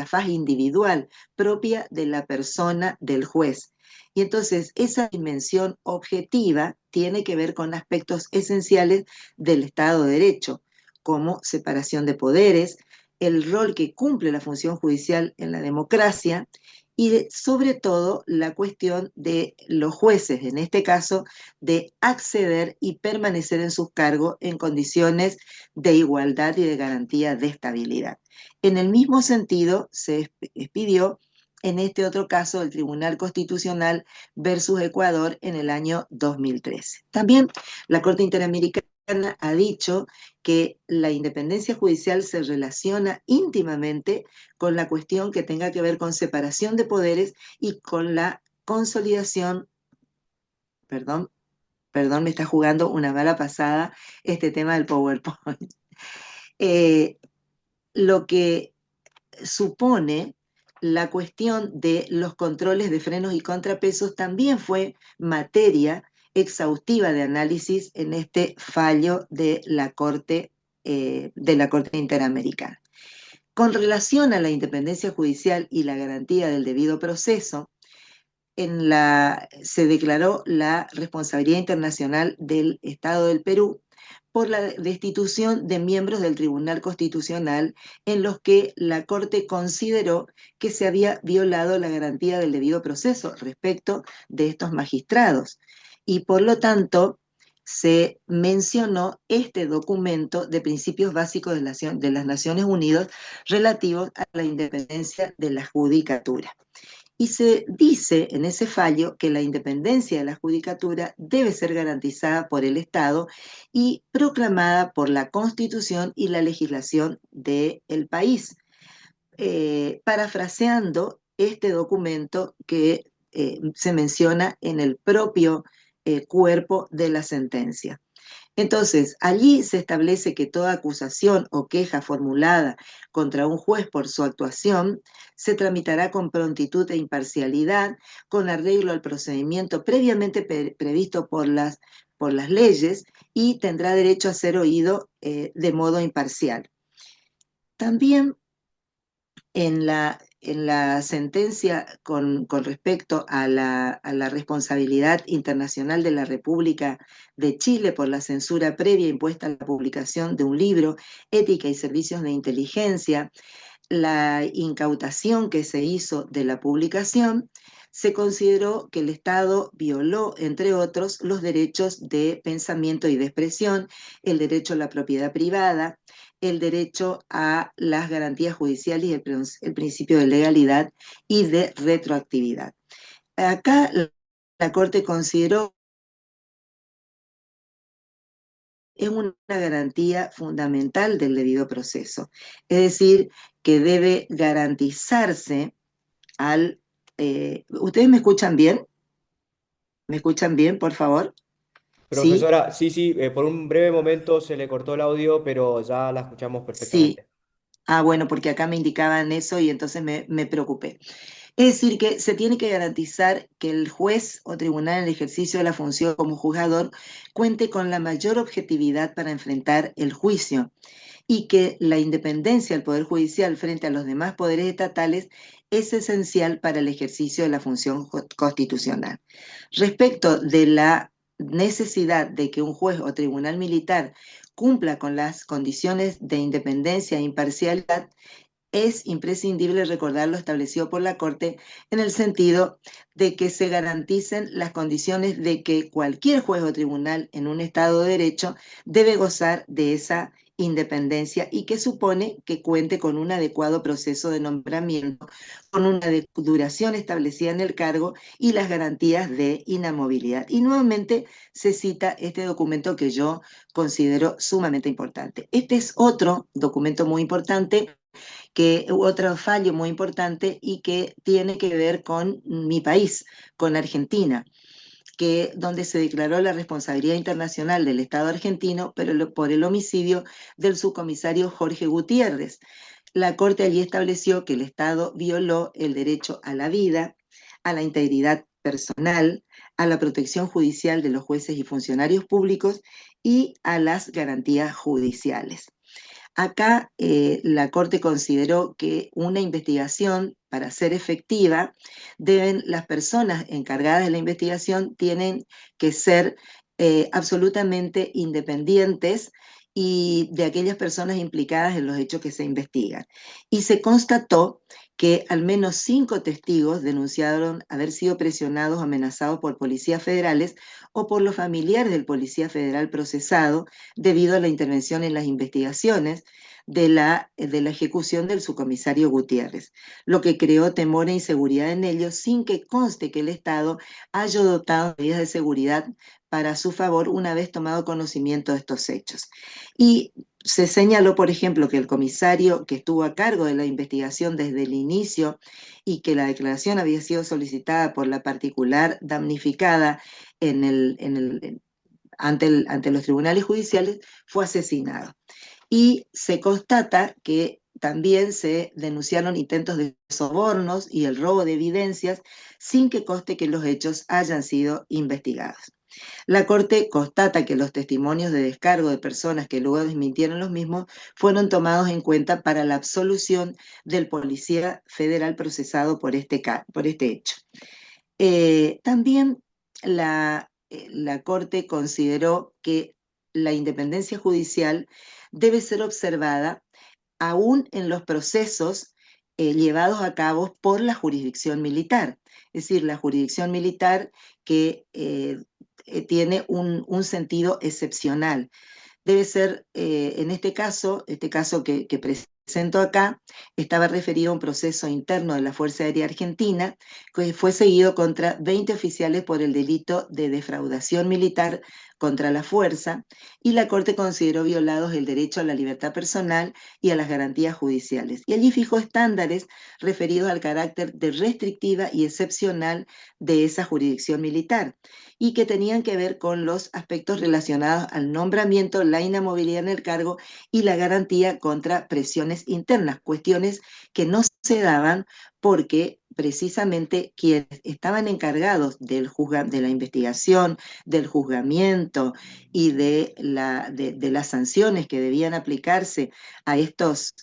Speaker 5: faz individual propia de la persona del juez. Y entonces esa dimensión objetiva tiene que ver con aspectos esenciales del Estado de Derecho, como separación de poderes, el rol que cumple la función judicial en la democracia y sobre todo la cuestión de los jueces, en este caso, de acceder y permanecer en sus cargos en condiciones de igualdad y de garantía de estabilidad. En el mismo sentido, se expidió en este otro caso el Tribunal Constitucional versus Ecuador en el año 2013. También la Corte Interamericana ha dicho que la independencia judicial se relaciona íntimamente con la cuestión que tenga que ver con separación de poderes y con la consolidación, perdón, me está jugando una mala pasada este tema del PowerPoint. Lo que supone la cuestión de los controles de frenos y contrapesos también fue materia exhaustiva de análisis en este fallo de la Corte Interamericana. Con relación a la independencia judicial y la garantía del debido proceso, se declaró la responsabilidad internacional del Estado del Perú por la destitución de miembros del Tribunal Constitucional en los que la Corte consideró que se había violado la garantía del debido proceso respecto de estos magistrados. Y por lo tanto, se mencionó este documento de principios básicos de las Naciones Unidas relativos a la independencia de la judicatura. Y se dice en ese fallo que la independencia de la judicatura debe ser garantizada por el Estado y proclamada por la Constitución y la legislación del país. Parafraseando este documento que se menciona en el propio cuerpo de la sentencia. Entonces, allí se establece que toda acusación o queja formulada contra un juez por su actuación se tramitará con prontitud e imparcialidad, con arreglo al procedimiento previamente previsto por las leyes y tendrá derecho a ser oído de modo imparcial. También en la sentencia con respecto a la responsabilidad internacional de la República de Chile por la censura previa impuesta a la publicación de un libro, Ética y Servicios de Inteligencia, la incautación que se hizo de la publicación, se consideró que el Estado violó, entre otros, los derechos de pensamiento y de expresión, el derecho a la propiedad privada, el derecho a las garantías judiciales y el principio de legalidad y de retroactividad. Acá la Corte consideró es una garantía fundamental del debido proceso, es decir, que debe garantizarse ¿ustedes me escuchan bien? ¿Me escuchan bien, por favor? ¿Sí?
Speaker 3: Profesora, sí, por un breve momento se le cortó el audio, pero ya la escuchamos
Speaker 5: Sí.
Speaker 3: perfectamente.
Speaker 5: Bueno, porque acá me indicaban eso y entonces me preocupé. Es decir, que se tiene que garantizar que el juez o tribunal en el ejercicio de la función como juzgador cuente con la mayor objetividad para enfrentar el juicio y que la independencia del Poder Judicial frente a los demás poderes estatales es esencial para el ejercicio de la función constitucional. Respecto de la necesidad de que un juez o tribunal militar cumpla con las condiciones de independencia e imparcialidad, es imprescindible recordar lo establecido por la Corte en el sentido de que se garanticen las condiciones de que cualquier juez o tribunal en un Estado de Derecho debe gozar de esa independencia y que supone que cuente con un adecuado proceso de nombramiento, con una duración establecida en el cargo y las garantías de inamovilidad. Y nuevamente se cita este documento que yo considero sumamente importante. Este es otro documento muy importante, que otro fallo muy importante y que tiene que ver con mi país, con Argentina, que donde se declaró la responsabilidad internacional del Estado argentino por el homicidio del subcomisario Jorge Gutiérrez. La Corte allí estableció que el Estado violó el derecho a la vida, a la integridad personal, a la protección judicial de los jueces y funcionarios públicos y a las garantías judiciales. Acá la Corte consideró que una investigación, para ser efectiva, las personas encargadas de la investigación tienen que ser absolutamente independientes y de aquellas personas implicadas en los hechos que se investigan. Y se constató que al menos 5 testigos denunciaron haber sido presionados o amenazados por policías federales o por los familiares del policía federal procesado debido a la intervención en las investigaciones de la ejecución del subcomisario Gutiérrez, lo que creó temor e inseguridad en ellos sin que conste que el Estado haya dotado de medidas de seguridad para su favor una vez tomado conocimiento de estos hechos. Y se señaló, por ejemplo, que el comisario que estuvo a cargo de la investigación desde el inicio y que la declaración había sido solicitada por la particular damnificada ante los tribunales judiciales, fue asesinado. Y se constata que también se denunciaron intentos de sobornos y el robo de evidencias sin que conste que los hechos hayan sido investigados. La Corte constata que los testimonios de descargo de personas que luego desmintieron los mismos fueron tomados en cuenta para la absolución del policía federal procesado por este hecho. También la Corte consideró que la independencia judicial debe ser observada aún en los procesos llevados a cabo por la jurisdicción militar. Es decir, la jurisdicción militar que tiene un sentido excepcional. Debe ser, en este caso que presento acá, estaba referido a un proceso interno de la Fuerza Aérea Argentina que fue seguido contra 20 oficiales por el delito de defraudación militar contra la fuerza, y la Corte consideró violados el derecho a la libertad personal y a las garantías judiciales. Y allí fijó estándares referidos al carácter de restrictiva y excepcional de esa jurisdicción militar, y que tenían que ver con los aspectos relacionados al nombramiento, la inamovilidad en el cargo y la garantía contra presiones internas, cuestiones que no se daban porque precisamente quienes estaban encargados de la investigación, del juzgamiento y de las sanciones que debían aplicarse a estos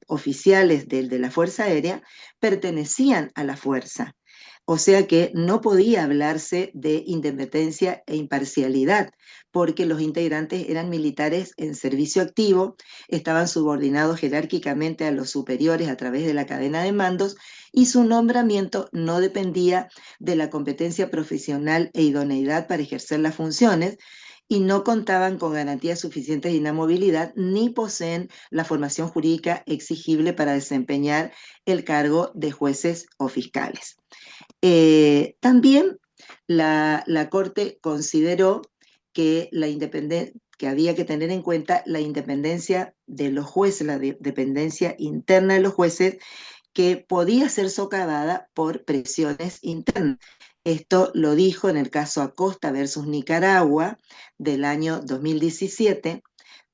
Speaker 5: oficiales de la Fuerza Aérea, pertenecían a la fuerza. O sea que no podía hablarse de independencia e imparcialidad, porque los integrantes eran militares en servicio activo, estaban subordinados jerárquicamente a los superiores a través de la cadena de mandos, y su nombramiento no dependía de la competencia profesional e idoneidad para ejercer las funciones, y no contaban con garantías suficientes de inamovilidad, ni poseen la formación jurídica exigible para desempeñar el cargo de jueces o fiscales. También la Corte consideró que que había que tener en cuenta la independencia de los jueces, la dependencia interna de los jueces, que podía ser socavada por presiones internas. Esto lo dijo en el caso Acosta versus Nicaragua del año 2017,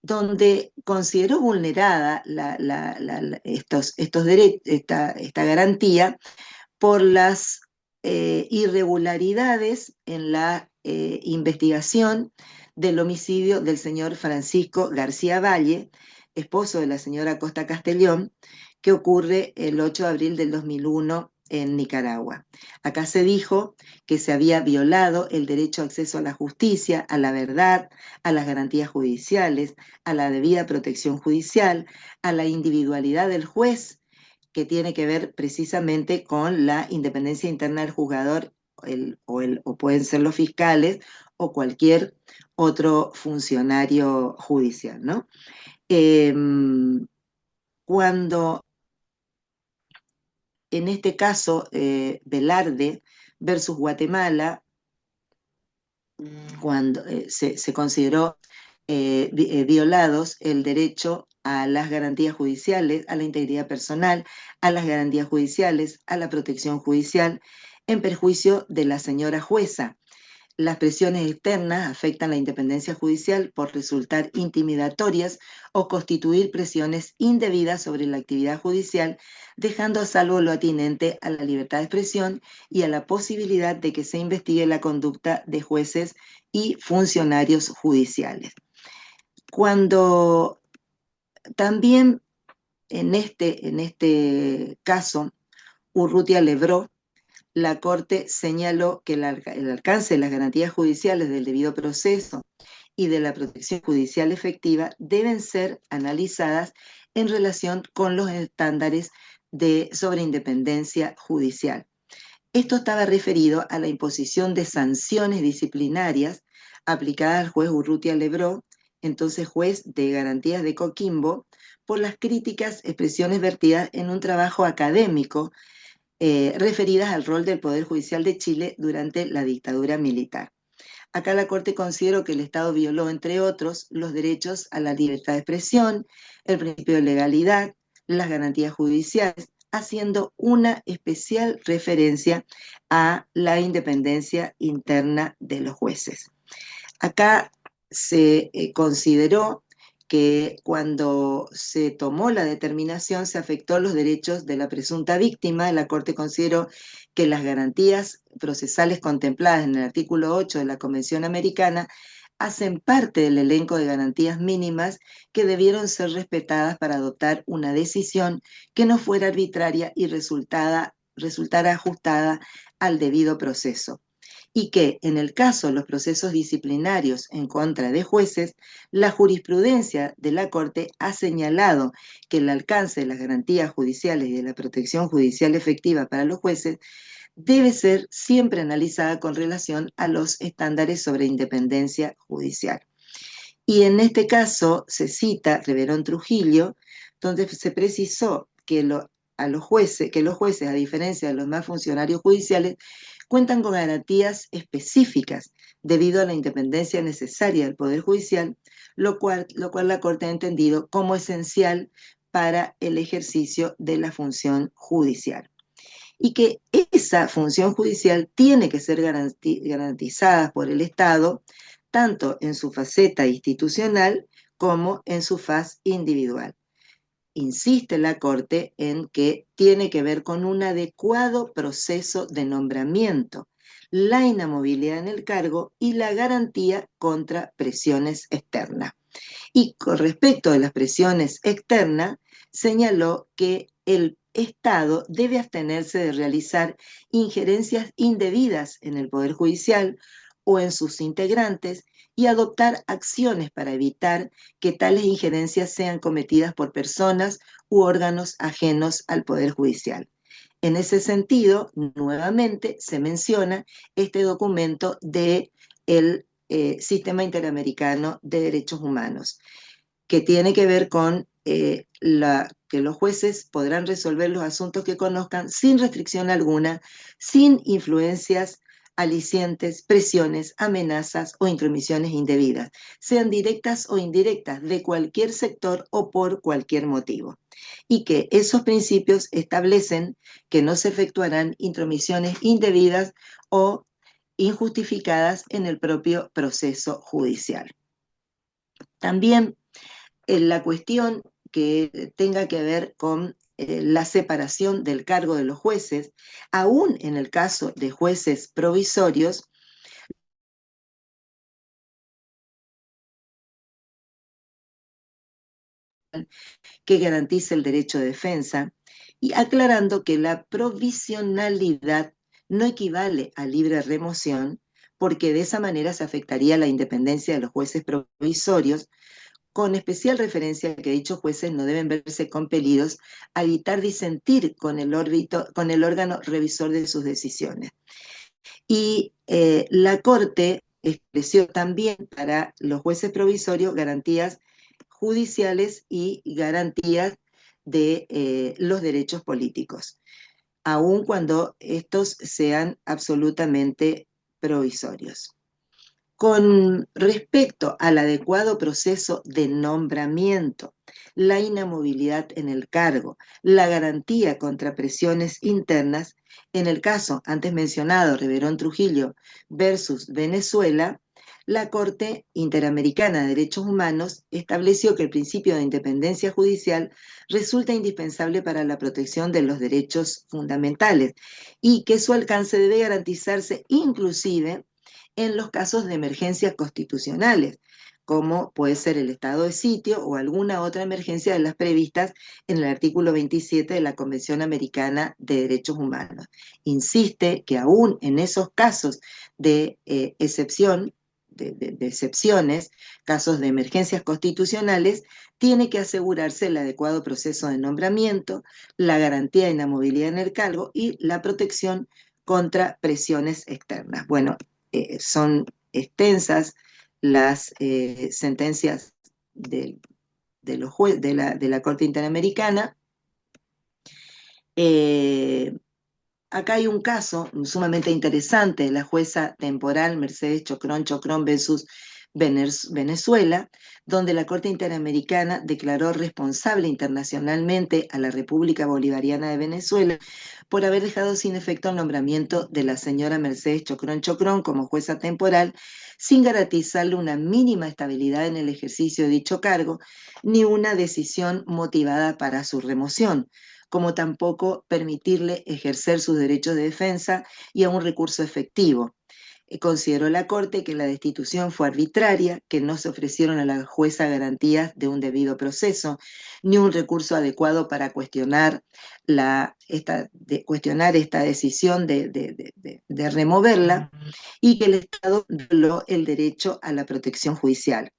Speaker 5: donde consideró vulnerada esta garantía por las irregularidades en la investigación del homicidio del señor Francisco García Valle, esposo de la señora Costa Castellón, que ocurre el 8 de abril del 2001 en Nicaragua. Acá se dijo que se había violado el derecho a acceso a la justicia, a la verdad, a las garantías judiciales, a la debida protección judicial, a la individualidad del juez, que tiene que ver precisamente con la independencia interna del juzgador, o pueden ser los fiscales o cualquier otro funcionario judicial, ¿no? Cuando en este caso Velarde versus Guatemala, cuando se consideró violados el derecho a las garantías judiciales, a la integridad personal, a las garantías judiciales, a la protección judicial, en perjuicio de la señora jueza. Las presiones externas afectan la independencia judicial por resultar intimidatorias o constituir presiones indebidas sobre la actividad judicial, dejando a salvo lo atinente a la libertad de expresión y a la posibilidad de que se investigue la conducta de jueces y funcionarios judiciales. Cuando también en este caso, Urrutia Lebró, la Corte señaló que el alcance de las garantías judiciales del debido proceso y de la protección judicial efectiva deben ser analizadas en relación con los estándares sobre independencia judicial. Esto estaba referido a la imposición de sanciones disciplinarias aplicadas al juez Urrutia Lebró, entonces juez de garantías de Coquimbo, por las críticas expresiones vertidas en un trabajo académico referidas al rol del Poder Judicial de Chile durante la dictadura militar. Acá la Corte consideró que el Estado violó, entre otros, los derechos a la libertad de expresión, el principio de legalidad, las garantías judiciales, haciendo una especial referencia a la independencia interna de los jueces. Acá se consideró que cuando se tomó la determinación se afectó los derechos de la presunta víctima. La Corte consideró que las garantías procesales contempladas en el artículo 8 de la Convención Americana hacen parte del elenco de garantías mínimas que debieron ser respetadas para adoptar una decisión que no fuera arbitraria y resultara ajustada al debido proceso. Y que en el caso de los procesos disciplinarios en contra de jueces, la jurisprudencia de la Corte ha señalado que el alcance de las garantías judiciales y de la protección judicial efectiva para los jueces debe ser siempre analizada con relación a los estándares sobre independencia judicial. Y en este caso se cita Reverón Trujillo, donde se precisó que los jueces, a diferencia de los demás funcionarios judiciales, cuentan con garantías específicas debido a la independencia necesaria del Poder Judicial, lo cual la Corte ha entendido como esencial para el ejercicio de la función judicial. Y que esa función judicial tiene que ser garantizada por el Estado, tanto en su faceta institucional como en su faz individual. Insiste la Corte en que tiene que ver con un adecuado proceso de nombramiento, la inamovilidad en el cargo y la garantía contra presiones externas. Y con respecto a las presiones externas, señaló que el Estado debe abstenerse de realizar injerencias indebidas en el Poder Judicial o en sus integrantes y adoptar acciones para evitar que tales injerencias sean cometidas por personas u órganos ajenos al Poder Judicial. En ese sentido, nuevamente se menciona este documento del Sistema Interamericano de Derechos Humanos, que tiene que ver con que los jueces podrán resolver los asuntos que conozcan sin restricción alguna, sin influencias alicientes, presiones, amenazas o intromisiones indebidas, sean directas o indirectas, de cualquier sector o por cualquier motivo. Y que esos principios establecen que no se efectuarán intromisiones indebidas o injustificadas en el propio proceso judicial. También la cuestión que tenga que ver con la separación del cargo de los jueces, aún en el caso de jueces provisorios, que garantice el derecho de defensa, y aclarando que la provisionalidad no equivale a libre remoción, porque de esa manera se afectaría la independencia de los jueces provisorios, con especial referencia a que dichos jueces no deben verse compelidos a evitar disentir con el órgano revisor de sus decisiones. Y la Corte estableció también para los jueces provisorios garantías judiciales y garantías de los derechos políticos, aun cuando estos sean absolutamente provisorios. Con respecto al adecuado proceso de nombramiento, la inamovilidad en el cargo, la garantía contra presiones internas, en el caso antes mencionado, Reverón Trujillo versus Venezuela, la Corte Interamericana de Derechos Humanos estableció que el principio de independencia judicial resulta indispensable para la protección de los derechos fundamentales y que su alcance debe garantizarse inclusive en los casos de emergencias constitucionales, como puede ser el estado de sitio o alguna otra emergencia de las previstas en el artículo 27 de la Convención Americana de Derechos Humanos. Insiste que aún en esos casos de excepción, de excepciones, casos de emergencias constitucionales, tiene que asegurarse el adecuado proceso de nombramiento, la garantía de inamovilidad en el cargo y la protección contra presiones externas. Bueno, son extensas las sentencias de la Corte Interamericana. Acá hay un caso sumamente interesante de la jueza temporal Mercedes Chocrón versus Venezuela, donde la Corte Interamericana declaró responsable internacionalmente a la República Bolivariana de Venezuela por haber dejado sin efecto el nombramiento de la señora Mercedes Chocrón como jueza temporal, sin garantizarle una mínima estabilidad en el ejercicio de dicho cargo, ni una decisión motivada para su remoción, como tampoco permitirle ejercer sus derechos de defensa y a un recurso efectivo. Consideró la Corte que la destitución fue arbitraria, que no se ofrecieron a la jueza garantías de un debido proceso, ni un recurso adecuado para cuestionar esta decisión de removerla, y que el Estado violó el derecho a la protección judicial.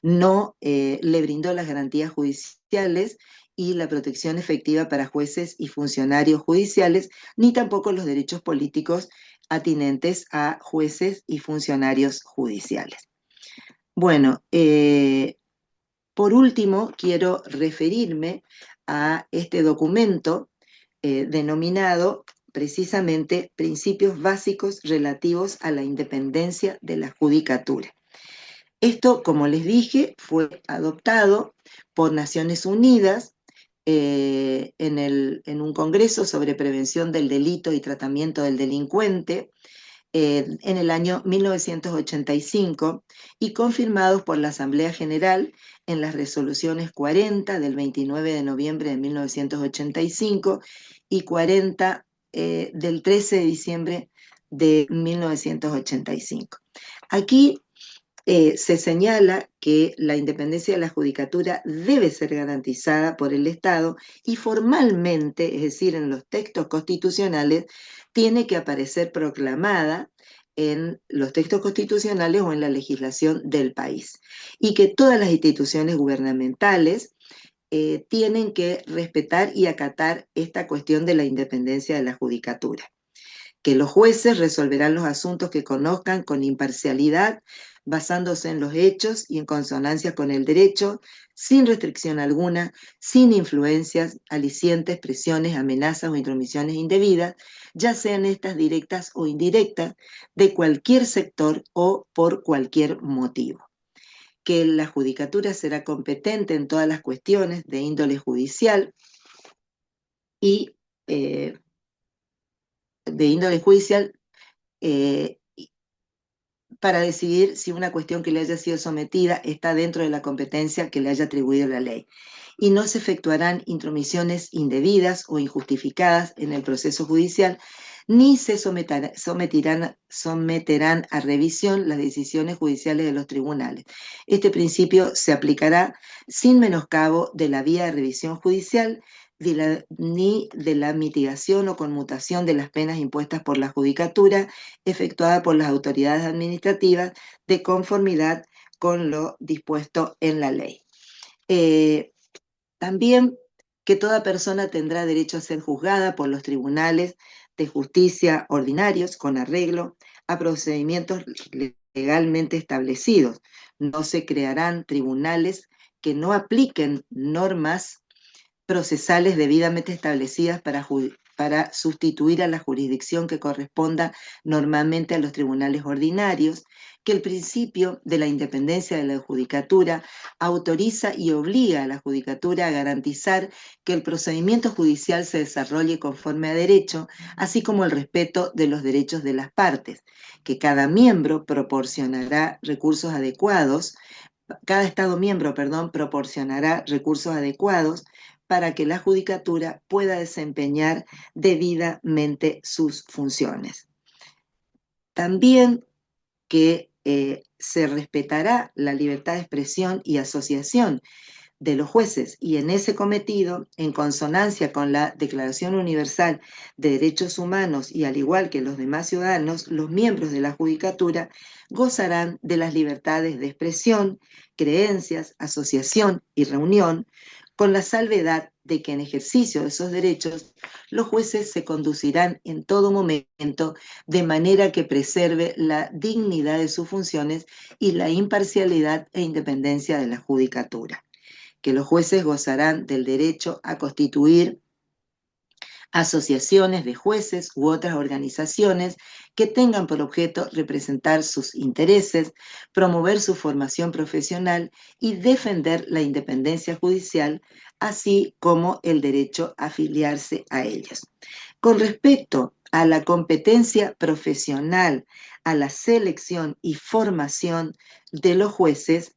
Speaker 5: No le brindó las garantías judiciales y la protección efectiva para jueces y funcionarios judiciales, ni tampoco los derechos políticos atinentes a jueces y funcionarios judiciales. Bueno, por último, quiero referirme a este documento denominado precisamente Principios Básicos Relativos a la Independencia de la Judicatura. Esto, como les dije, fue adoptado por Naciones Unidas en un congreso sobre prevención del delito y tratamiento del delincuente en el año 1985 y confirmados por la Asamblea General en las resoluciones 40 del 29 de noviembre de 1985 y 40 del 13 de diciembre de 1985. Aquí se señala que la independencia de la judicatura debe ser garantizada por el Estado y formalmente, es decir, en los textos constitucionales, tiene que aparecer proclamada en los textos constitucionales o en la legislación del país. Y que todas las instituciones gubernamentales tienen que respetar y acatar esta cuestión de la independencia de la judicatura. Que los jueces resolverán los asuntos que conozcan con imparcialidad, basándose en los hechos y en consonancia con el derecho, sin restricción alguna, sin influencias, alicientes, presiones, amenazas o intromisiones indebidas, ya sean estas directas o indirectas, de cualquier sector o por cualquier motivo. Que la judicatura será competente en todas las cuestiones de índole judicial y de índole judicial para decidir si una cuestión que le haya sido sometida está dentro de la competencia que le haya atribuido la ley. Y no se efectuarán intromisiones indebidas o injustificadas en el proceso judicial, ni se someterán a revisión las decisiones judiciales de los tribunales. Este principio se aplicará sin menoscabo de la vía de revisión judicial, ni de la mitigación o conmutación de las penas impuestas por la judicatura efectuada por las autoridades administrativas de conformidad con lo dispuesto en la ley. También que toda persona tendrá derecho a ser juzgada por los tribunales de justicia ordinarios con arreglo a procedimientos legalmente establecidos. No se crearán tribunales que no apliquen normas procesales debidamente establecidas para sustituir a la jurisdicción que corresponda normalmente a los tribunales ordinarios, que el principio de la independencia de la judicatura autoriza y obliga a la judicatura a garantizar que el procedimiento judicial se desarrolle conforme a derecho, así como el respeto de los derechos de las partes, que cada miembro proporcionará recursos adecuados, cada Estado miembro, proporcionará recursos adecuados para que la judicatura pueda desempeñar debidamente sus funciones. También que se respetará la libertad de expresión y asociación de los jueces, y en ese cometido, en consonancia con la Declaración Universal de Derechos Humanos y al igual que los demás ciudadanos, los miembros de la judicatura gozarán de las libertades de expresión, creencias, asociación y reunión, con la salvedad de que en ejercicio de esos derechos los jueces se conducirán en todo momento de manera que preserve la dignidad de sus funciones y la imparcialidad e independencia de la judicatura, que los jueces gozarán del derecho a constituir asociaciones de jueces u otras organizaciones que tengan por objeto representar sus intereses, promover su formación profesional y defender la independencia judicial, así como el derecho a afiliarse a ellas. Con respecto a la competencia profesional, a la selección y formación de los jueces,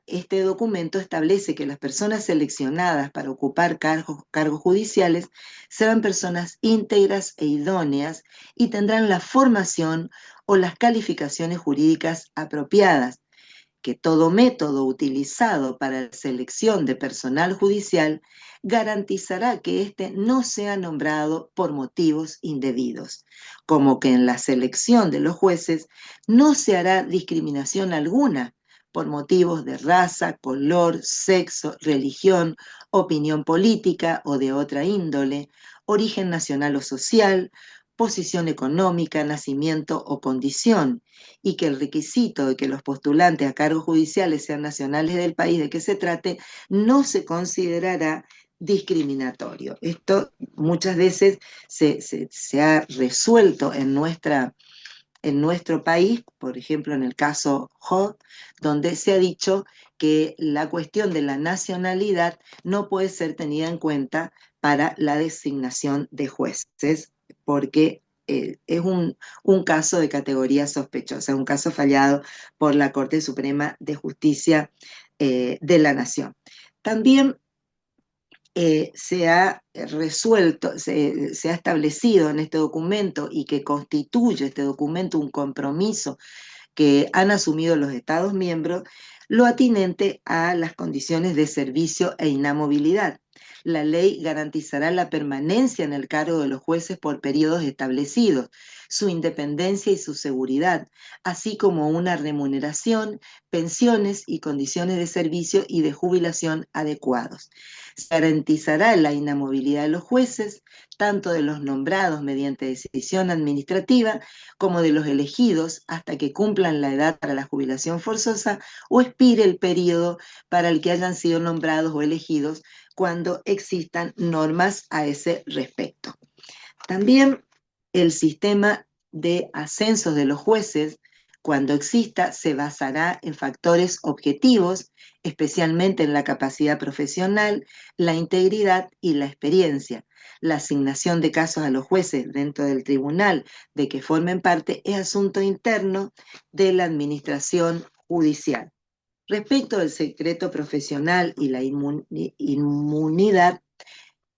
Speaker 5: este documento establece que las personas seleccionadas para ocupar cargos judiciales serán personas íntegras e idóneas y tendrán la formación o las calificaciones jurídicas apropiadas, que todo método utilizado para la selección de personal judicial garantizará que éste no sea nombrado por motivos indebidos, como que en la selección de los jueces no se hará discriminación alguna por motivos de raza, color, sexo, religión, opinión política o de otra índole, origen nacional o social, posición económica, nacimiento o condición, y que el requisito de que los postulantes a cargos judiciales sean nacionales del país de que se trate no se considerará discriminatorio. Esto muchas veces se ha resuelto en nuestro país, por ejemplo en el caso Hod, donde se ha dicho que la cuestión de la nacionalidad no puede ser tenida en cuenta para la designación de jueces, porque es un caso de categoría sospechosa, un caso fallado por la Corte Suprema de Justicia de la Nación. También se ha resuelto, se ha establecido en este documento y que constituye este documento un compromiso que han asumido los Estados miembros, lo atinente a las condiciones de servicio e inamovilidad. La ley garantizará la permanencia en el cargo de los jueces por periodos establecidos, su independencia y su seguridad, así como una remuneración, pensiones y condiciones de servicio y de jubilación adecuados. Se garantizará la inamovilidad de los jueces, tanto de los nombrados mediante decisión administrativa como de los elegidos hasta que cumplan la edad para la jubilación forzosa o expire el periodo para el que hayan sido nombrados o elegidos cuando existan normas a ese respecto. También el sistema de ascensos de los jueces Cuando exista, se basará en factores objetivos, especialmente en la capacidad profesional, la integridad y la experiencia. La asignación de casos a los jueces dentro del tribunal de que formen parte es asunto interno de la administración judicial. Respecto del secreto profesional y la inmunidad,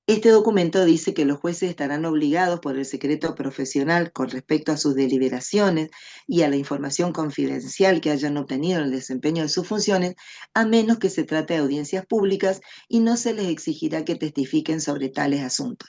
Speaker 5: este documento dice que los jueces estarán obligados por el secreto profesional con respecto a sus deliberaciones y a la información confidencial que hayan obtenido en el desempeño de sus funciones, a menos que se trate de audiencias públicas y no se les exigirá que testifiquen sobre tales asuntos.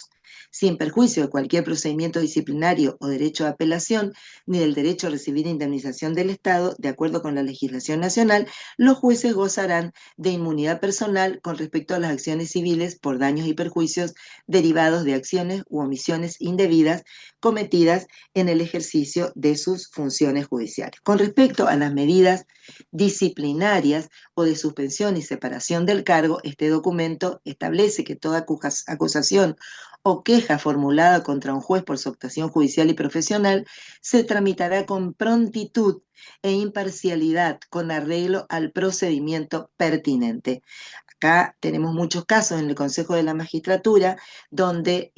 Speaker 5: Sin perjuicio de cualquier procedimiento disciplinario o derecho de apelación, ni del derecho a recibir indemnización del Estado, de acuerdo con la legislación nacional, los jueces gozarán de inmunidad personal con respecto a las acciones civiles por daños y perjuicios derivados de acciones u omisiones indebidas cometidas en el ejercicio de sus funciones judiciales. Con respecto a las medidas disciplinarias o de suspensión y separación del cargo, este documento establece que toda acusación o queja formulada contra un juez por su actuación judicial y profesional se tramitará con prontitud e imparcialidad con arreglo al procedimiento pertinente. Acá tenemos muchos casos en el Consejo de la Magistratura donde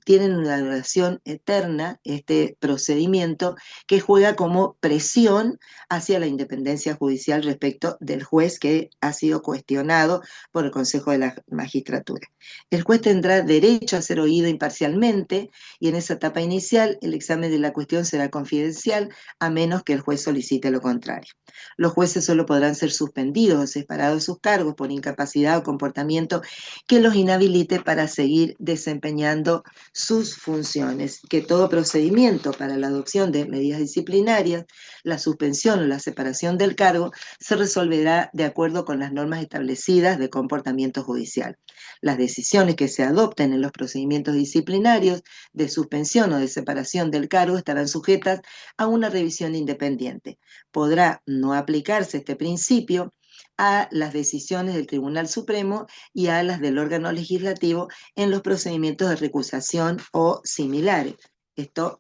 Speaker 5: tienen una duración eterna este procedimiento que juega como presión hacia la independencia judicial respecto del juez que ha sido cuestionado por el Consejo de la Magistratura. El juez tendrá derecho a ser oído imparcialmente y en esa etapa inicial el examen de la cuestión será confidencial a menos que el juez solicite lo contrario. Los jueces solo podrán ser suspendidos o separados de sus cargos por incapacidad o comportamiento que los inhabilite para seguir desempeñando sus funciones. Que todo procedimiento para la adopción de medidas disciplinarias, la suspensión o la separación del cargo, se resolverá de acuerdo con las normas establecidas de comportamiento judicial. Las decisiones que se adopten en los procedimientos disciplinarios de suspensión o de separación del cargo estarán sujetas a una revisión independiente. Podrá no aplicarse este principio a las decisiones del Tribunal Supremo y a las del órgano legislativo en los procedimientos de recusación o similares. Esto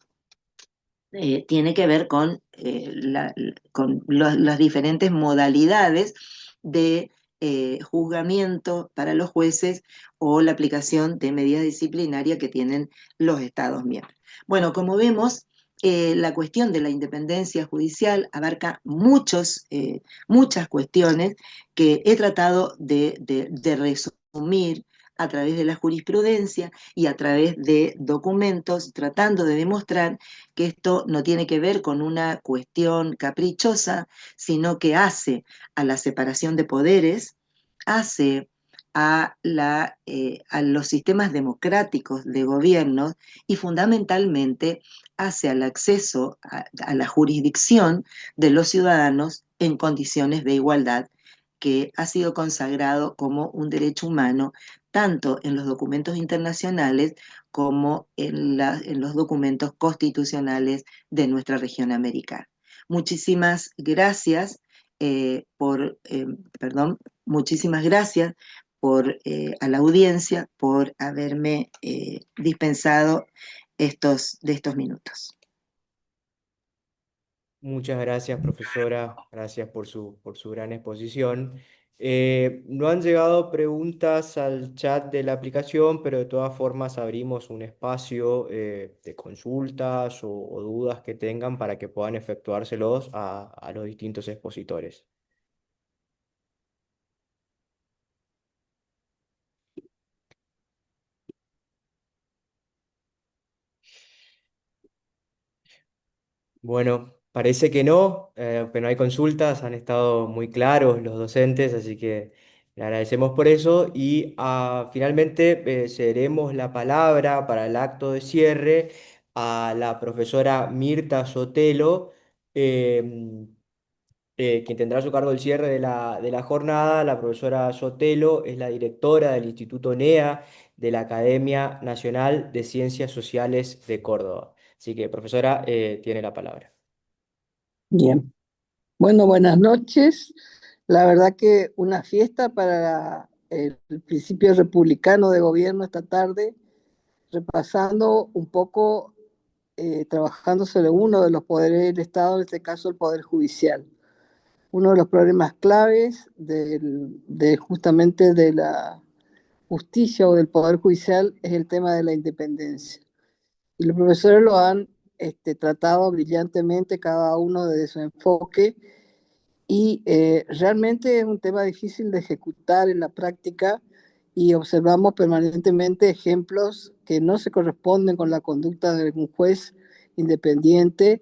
Speaker 5: tiene que ver con, las diferentes modalidades de juzgamiento para los jueces o la aplicación de medidas disciplinarias que tienen los Estados miembros. Bueno, como vemos, la cuestión de la independencia judicial abarca muchas cuestiones que he tratado de resumir a través de la jurisprudencia y a través de documentos, tratando de demostrar que esto no tiene que ver con una cuestión caprichosa, sino que hace a la separación de poderes, hace a los sistemas democráticos de gobierno y fundamentalmente hace al acceso a la jurisdicción de los ciudadanos en condiciones de igualdad, que ha sido consagrado como un derecho humano tanto en los documentos internacionales como en los documentos constitucionales de nuestra región americana. Muchísimas gracias muchísimas gracias a la audiencia por haberme dispensado de estos minutos.
Speaker 3: Muchas gracias, profesora. Gracias por su gran exposición. No han llegado preguntas al chat de la aplicación, pero de todas formas abrimos un espacio de consultas o dudas que tengan para que puedan efectuárselos a los distintos expositores. Bueno, parece que no, pero no hay consultas, han estado muy claros los docentes, así que le agradecemos por eso y finalmente cederemos la palabra para el acto de cierre a la profesora Mirta Sotelo, em, quien tendrá a su cargo el cierre de la jornada. La profesora Sotelo es la directora del Instituto NEA de la Academia Nacional de Ciencias Sociales de Córdoba. Así que, profesora, tiene la palabra.
Speaker 6: Bien. Bueno, buenas noches. La verdad que una fiesta para el principio republicano de gobierno esta tarde, repasando un poco trabajando sobre uno de los poderes del Estado, en este caso el Poder Judicial. Uno de los problemas claves justamente de la justicia o del Poder Judicial es el tema de la independencia. Y los profesores lo han tratado brillantemente, cada uno desde su enfoque, y realmente es un tema difícil de ejecutar en la práctica y observamos permanentemente ejemplos que no se corresponden con la conducta de un juez independiente,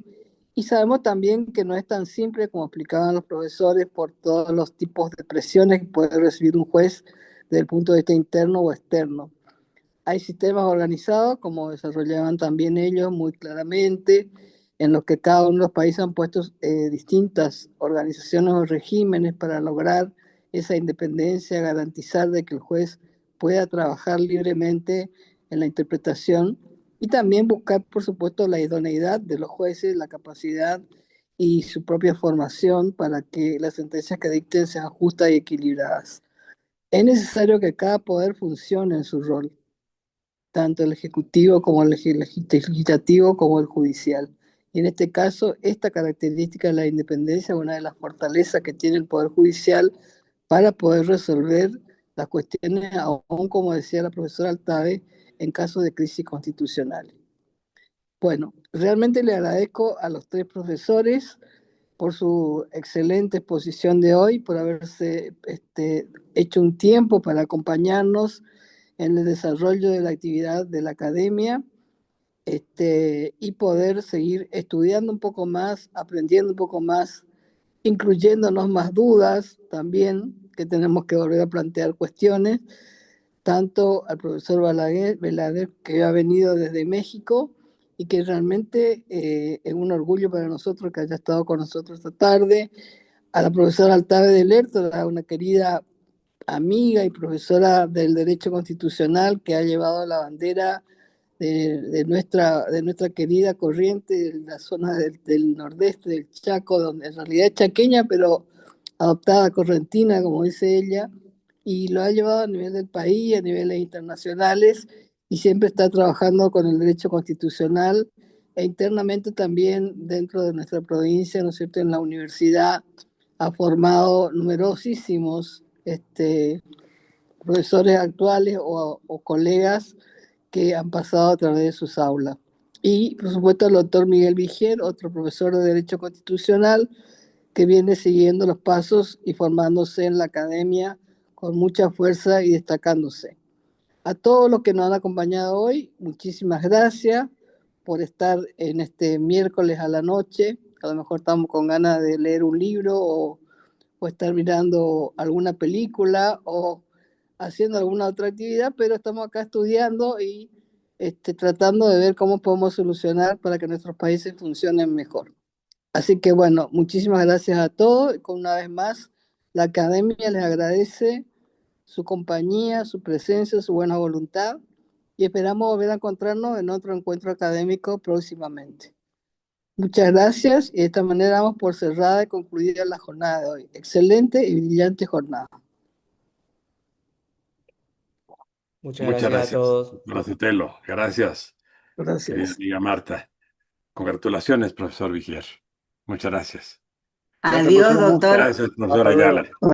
Speaker 6: y sabemos también que no es tan simple como explicaban los profesores por todos los tipos de presiones que puede recibir un juez desde el punto de vista interno o externo. Hay sistemas organizados, como desarrollaban también ellos muy claramente, en los que cada uno de los países han puesto distintas organizaciones o regímenes para lograr esa independencia, garantizar de que el juez pueda trabajar libremente en la interpretación y también buscar, por supuesto, la idoneidad de los jueces, la capacidad y su propia formación para que las sentencias que dicten sean justas y equilibradas. Es necesario que cada poder funcione en su rol, tanto el ejecutivo como el legislativo como el judicial. Y en este caso, esta característica de la independencia es una de las fortalezas que tiene el Poder Judicial para poder resolver las cuestiones, aún como decía la profesora Altave, en caso de crisis constitucional. Bueno, realmente le agradezco a los tres profesores por su excelente exposición de hoy, por haberse hecho un tiempo para acompañarnos en el desarrollo de la actividad de la academia, y poder seguir estudiando un poco más, aprendiendo un poco más, incluyéndonos más dudas también, que tenemos que volver a plantear cuestiones, tanto al profesor Balaguer, que ha venido desde México y que realmente es un orgullo para nosotros que haya estado con nosotros esta tarde, a la profesora Altave de Lertora, una querida amiga y profesora del Derecho Constitucional que ha llevado la bandera de nuestra querida corriente de la zona del nordeste del Chaco, donde en realidad es chaqueña, pero adoptada correntina, como dice ella, y lo ha llevado a nivel del país, a niveles internacionales, y siempre está trabajando con el derecho constitucional e internamente también dentro de nuestra provincia, ¿no es cierto?, en la universidad ha formado numerosísimos profesores actuales o colegas que han pasado a través de sus aulas. Y, por supuesto, el doctor Miguel Vigier, otro profesor de Derecho Constitucional, que viene siguiendo los pasos y formándose en la academia con mucha fuerza y destacándose. A todos los que nos han acompañado hoy, muchísimas gracias por estar en este miércoles a la noche. A lo mejor estamos con ganas de leer un libro o estar mirando alguna película o haciendo alguna otra actividad, pero estamos acá estudiando y tratando de ver cómo podemos solucionar para que nuestros países funcionen mejor. Así que bueno, muchísimas gracias a todos. Con una vez más, la academia les agradece su compañía, su presencia, su buena voluntad y esperamos volver a encontrarnos en otro encuentro académico próximamente. Muchas gracias y de esta manera damos por cerrada y concluida la jornada de hoy. Excelente y brillante jornada.
Speaker 3: Muchas
Speaker 1: Muchas
Speaker 3: gracias a
Speaker 1: gracias,
Speaker 3: todos.
Speaker 1: doctora Sotelo. Gracias, querida
Speaker 6: Gracias.
Speaker 1: amiga Marta. Congratulaciones, profesor Vigier. Muchas gracias.
Speaker 2: Gracias,
Speaker 5: Adiós,
Speaker 2: profesor. Un gusto.
Speaker 5: doctor.
Speaker 1: Gracias, profesor
Speaker 2: Hasta luego.
Speaker 1: Ayala.